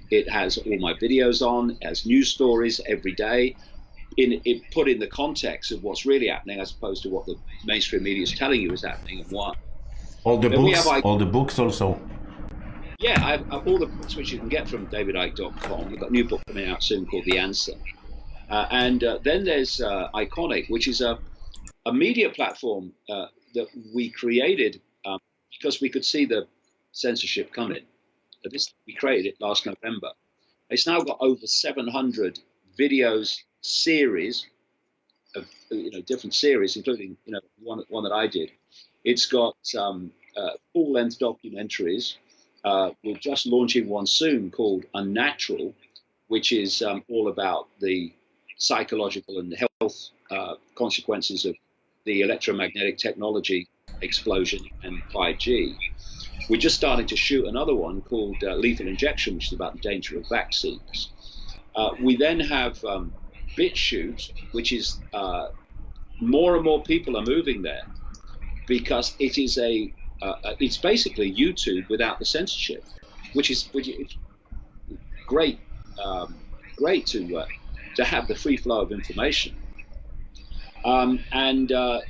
it has all my videos on. It has news stories every day. It put in the context of what's really happening, as opposed to what the mainstream media is telling you is happening and why. All the books also. Yeah, I have all the books which you can get from davidicke.com. We've got a new book coming out soon called The Answer. And then there's Iconic, which is a media platform that we created because we could see the censorship coming. We created it last November. It's now got over 700 videos, series of different series, including one that I did. It's got full-length documentaries. We're just launching one soon called Unnatural, which is all about the psychological and health consequences of the electromagnetic technology explosion and 5G. We're just starting to shoot another one called Lethal Injection, which is about the danger of vaccines. We then have BitChute, which is more and more people are moving there because it is it's basically YouTube without the censorship, which is great, great to have the free flow of information. And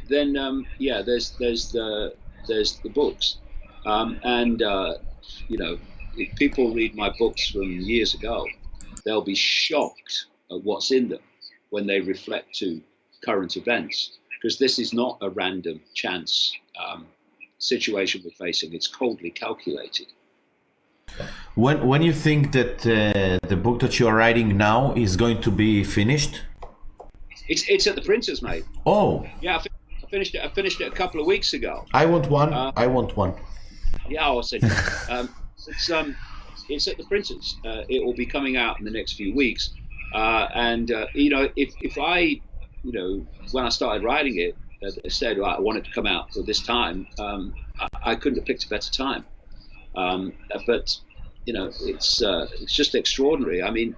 then there's the books, if people read my books from years ago, they'll be shocked at what's in them when they reflect to current events, because this is not a random chance situation we're facing. It's coldly calculated. When you think that the book that you are writing now is going to be finished? It's at the printers, mate. Oh. Yeah, I finished it. I finished it a couple of weeks ago. I want one. I want one. Yeah, I'll send you. It's at the printers. It will be coming out in the next few weeks. If I, when I started writing it, I said I wanted to come out for this time. I couldn't have picked a better time. But it's just extraordinary. I mean,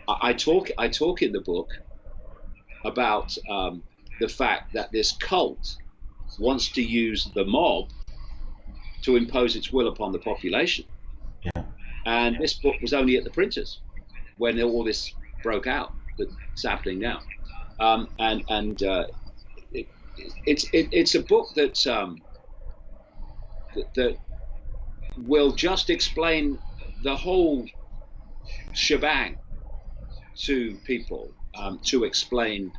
I talk in the book about the fact that this cult wants to use the mob to impose its will upon the population. Yeah. And this book was only at the printers when all this broke out that's happening now. It's a book that will just explain the whole shebang to people, to explain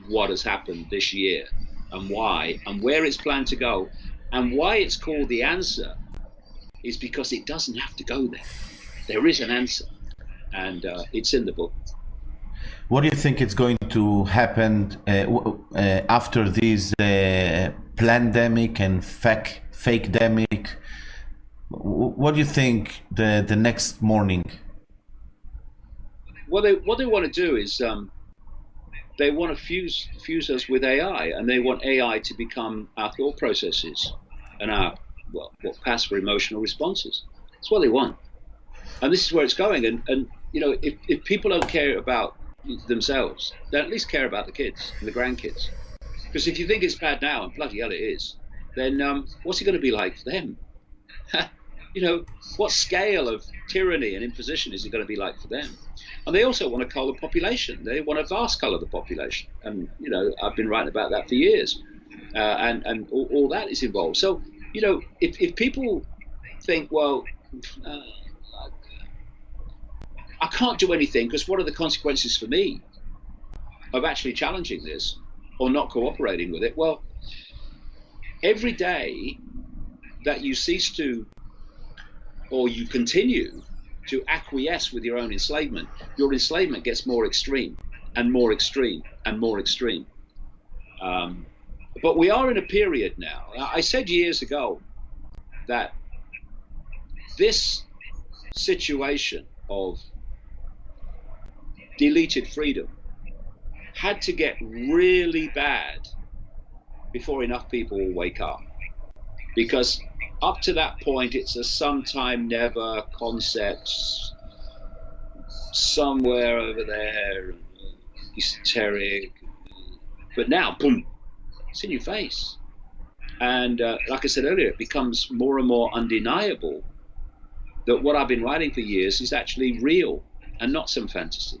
what has happened this year and why and where it's planned to go, and why it's called The Answer is because it doesn't have to go there. There is an answer, and it's in the book. What do you think is going to happen after this pandemic and fake-demic? What do you think the next morning? What they want to do is they want to fuse us with AI, and they want AI to become our thought processes and our what pass for emotional responses. That's what they want, and this is where it's going. And if people don't care about themselves, they at least care about the kids and the grandkids. Because if you think it's bad now, and bloody hell it is, then what's it going to be like for them? What scale of tyranny and imposition is it going to be like for them? And they also want to cull the population. They want to vast cull the population. And, I've been writing about that for years. And all that is involved. So, if people think, well, I can't do anything because what are the consequences for me of actually challenging this or not cooperating with it? Well, every day that you cease to, or you continue to acquiesce with your own enslavement, your enslavement gets more extreme and more extreme and more extreme. But we are in a period now. I said years ago that this situation of deleted freedom had to get really bad before enough people will wake up. Because up to that point, it's a sometime never concept, somewhere over there, esoteric. But now, boom, it's in your face. And like I said earlier, it becomes more and more undeniable that what I've been writing for years is actually real and not some fantasy.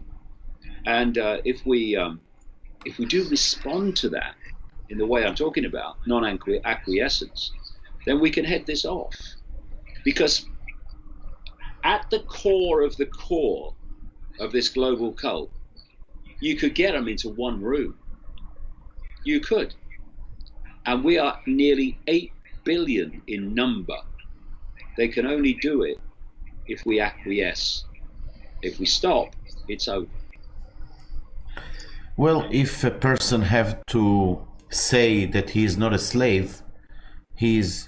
And if we do respond to that in the way I'm talking about, non-acquiescence, then we can head this off. Because at the core of this global cult, you could get them into one room. You could. And we are nearly 8 billion in number. They can only do it if we acquiesce. If we stop, it's over. Well, if a person have to say that he is not a slave, he's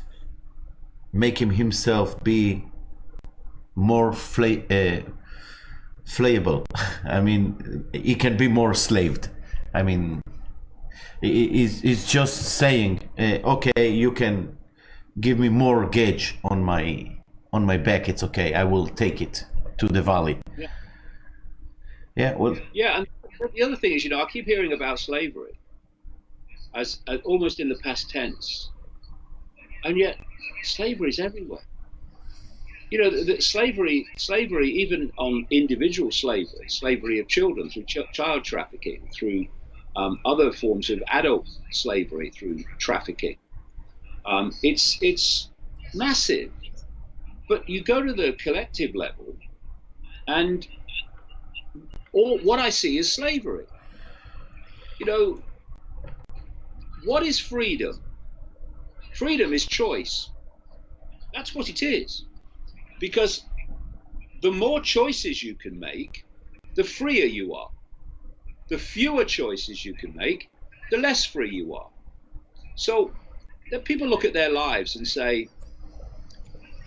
making himself be more flayable. I mean, he can be more slaved. I mean, it's just saying, okay, you can give me more gauge on my back. It's okay. I will take it to the valley. Yeah. Yeah. Well. Yeah, and the other thing is, I keep hearing about slavery as almost in the past tense, and yet slavery is everywhere. The slavery, even on individual slavery of children through child trafficking, through other forms of adult slavery through trafficking. It's massive. But you go to the collective level, and what I see is slavery. What is freedom? Freedom is choice. That's what it is. Because the more choices you can make, the freer you are. The fewer choices you can make, the less free you are. So that people look at their lives and say,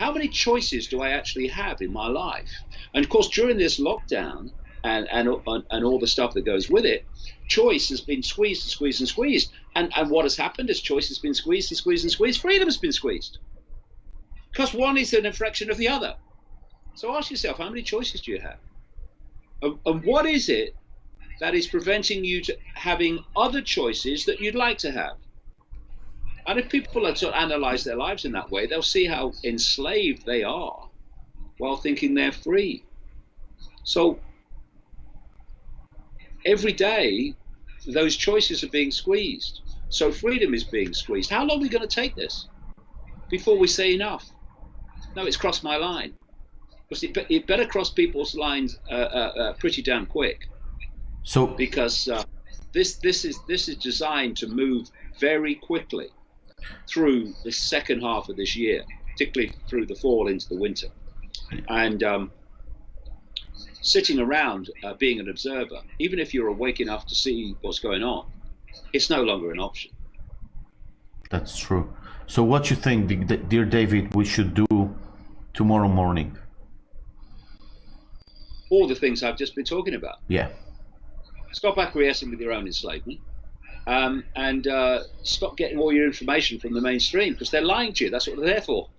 how many choices do I actually have in my life? And of course, during this lockdown and all the stuff that goes with it, choice has been squeezed and squeezed and squeezed. And what has happened is choice has been squeezed and squeezed and squeezed. Freedom has been squeezed. Because one is an infraction of the other. So ask yourself, how many choices do you have? And what is it that is preventing you to having other choices that you'd like to have? And if people sort of analyze their lives in that way, they'll see how enslaved they are while thinking they're free. So every day, those choices are being squeezed. So freedom is being squeezed. How long are we going to take this before we say enough? No, it's crossed my line. Because it better cross people's lines pretty damn quick. So because this is designed to move very quickly through the second half of this year, particularly through the fall into the winter. And sitting around being an observer, even if you're awake enough to see what's going on, it's no longer an option. That's true. So what you think, dear David, we should do tomorrow morning? All the things I've just been talking about. Yeah. Stop acquiescing with your own enslavement. And stop getting all your information from the mainstream, because they're lying to you. That's what they're there for.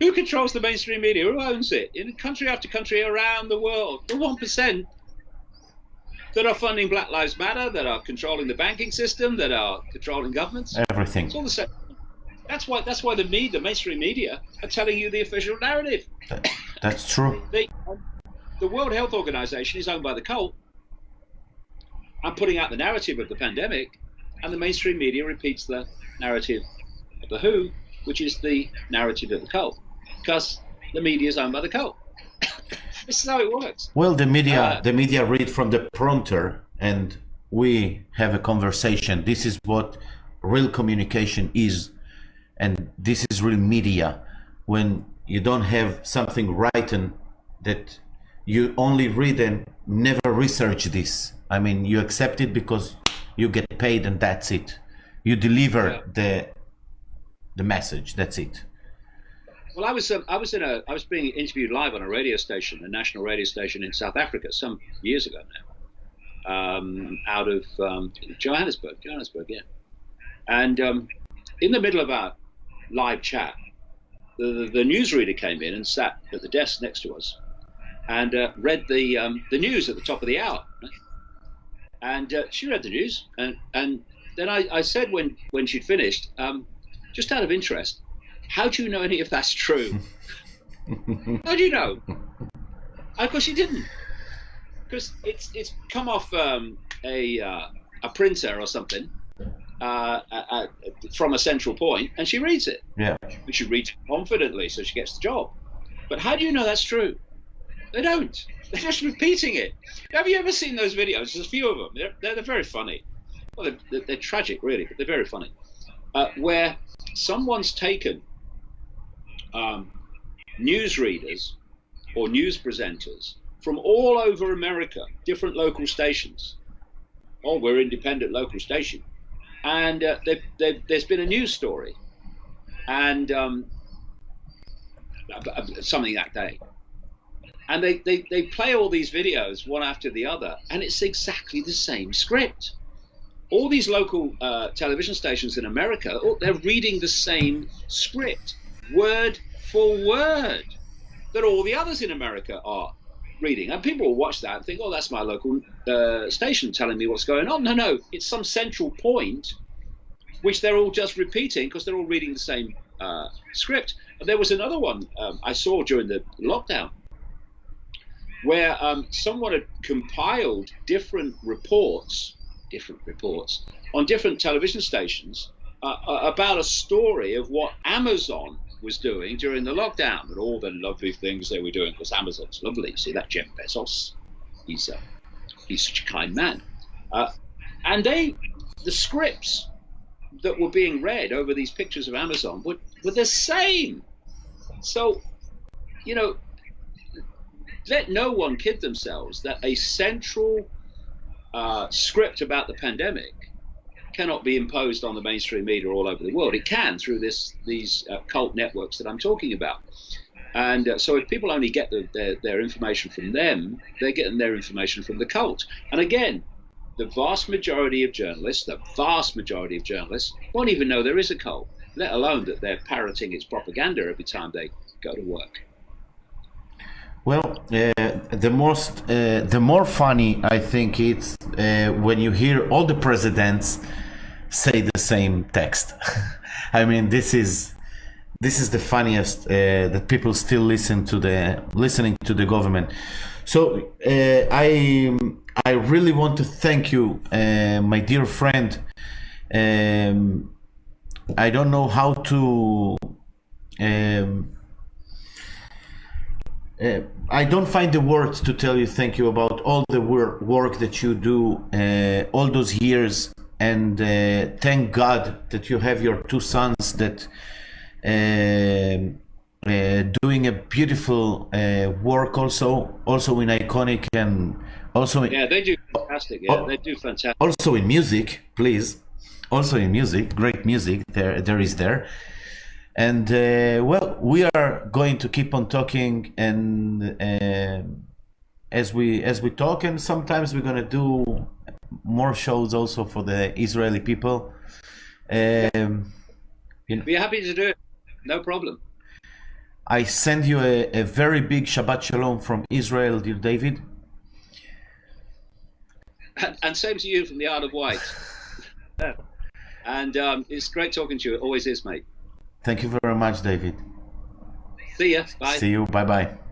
Who controls the mainstream media? Who owns it? In country after country around the world, the 1% that are funding Black Lives Matter, that are controlling the banking system, that are controlling governments. Everything. It's all the same. That's why the mainstream media are telling you the official narrative. That's true. The World Health Organization is owned by the cult. I'm putting out the narrative of the pandemic, and the mainstream media repeats the narrative of the WHO, which is the narrative of the cult, because the media is owned by the cult. This is how it works. Well, the media read from the prompter, and we have a conversation. This is what real communication is, and this is real media. When you don't have something written that you only read and never research this. I mean, you accept it because you get paid, and that's it. You deliver the message. That's it. Well, I was being interviewed live on a radio station, a national radio station in South Africa, some years ago now, out of Johannesburg, yeah. And in the middle of our live chat, the newsreader came in and sat at the desk next to us, and read the news at the top of the hour. And she read the news, and then I said when she'd finished, just out of interest, how do you know any of that's true? How do you know? Of course, she didn't, because it's come off a printer or something from a central point, and she reads it. Yeah. And she reads it confidently, so she gets the job. But how do you know that's true? They don't. They're just repeating it. Have you ever seen those videos? There's a few of them. They're very funny. Well, they're tragic, really, but they're very funny. Where someone's taken newsreaders or news presenters from all over America, different local stations. Oh, we're independent local station. And there's been a news story and something that day. And they play all these videos one after the other, and it's exactly the same script. All these local television stations in America, they're reading the same script, word for word, that all the others in America are reading. And people will watch that and think, oh, that's my local station telling me what's going on. No, it's some central point, which they're all just repeating because they're all reading the same script. And there was another one I saw during the lockdown, where someone had compiled different reports on different television stations about a story of what Amazon was doing during the lockdown and all the lovely things they were doing, because Amazon's lovely. See that Jeff Bezos? He's such a kind man. And the scripts that were being read over these pictures of Amazon were the same. So, let no one kid themselves that a central script about the pandemic cannot be imposed on the mainstream media all over the world. It can through these cult networks that I'm talking about. And so if people only get their information from them, they're getting their information from the cult. And again, the vast majority of journalists won't even know there is a cult, let alone that they're parroting its propaganda every time they go to work. Well, the more funny I think it's when you hear all the presidents say the same text. I mean, this is the funniest that people still listening to the government. So I really want to thank you, my dear friend. I don't know how to. I don't find the words to tell you thank you about all the work that you do all those years, and thank God that you have your two sons that doing a beautiful work also in Iconic, and also they do fantastic. They do fantastic. Also in music, please. Also in music, great music. There is. And well, we are going to keep on talking, and as we talk, and sometimes we're going to do more shows also for the Israeli people. Be happy to do it, no problem. I send you a very big Shabbat Shalom from Israel, dear David. And same to you from the Isle of Wight. And it's great talking to you. It always is, mate. Thank you very much, David. See ya. Bye. See you. Bye bye.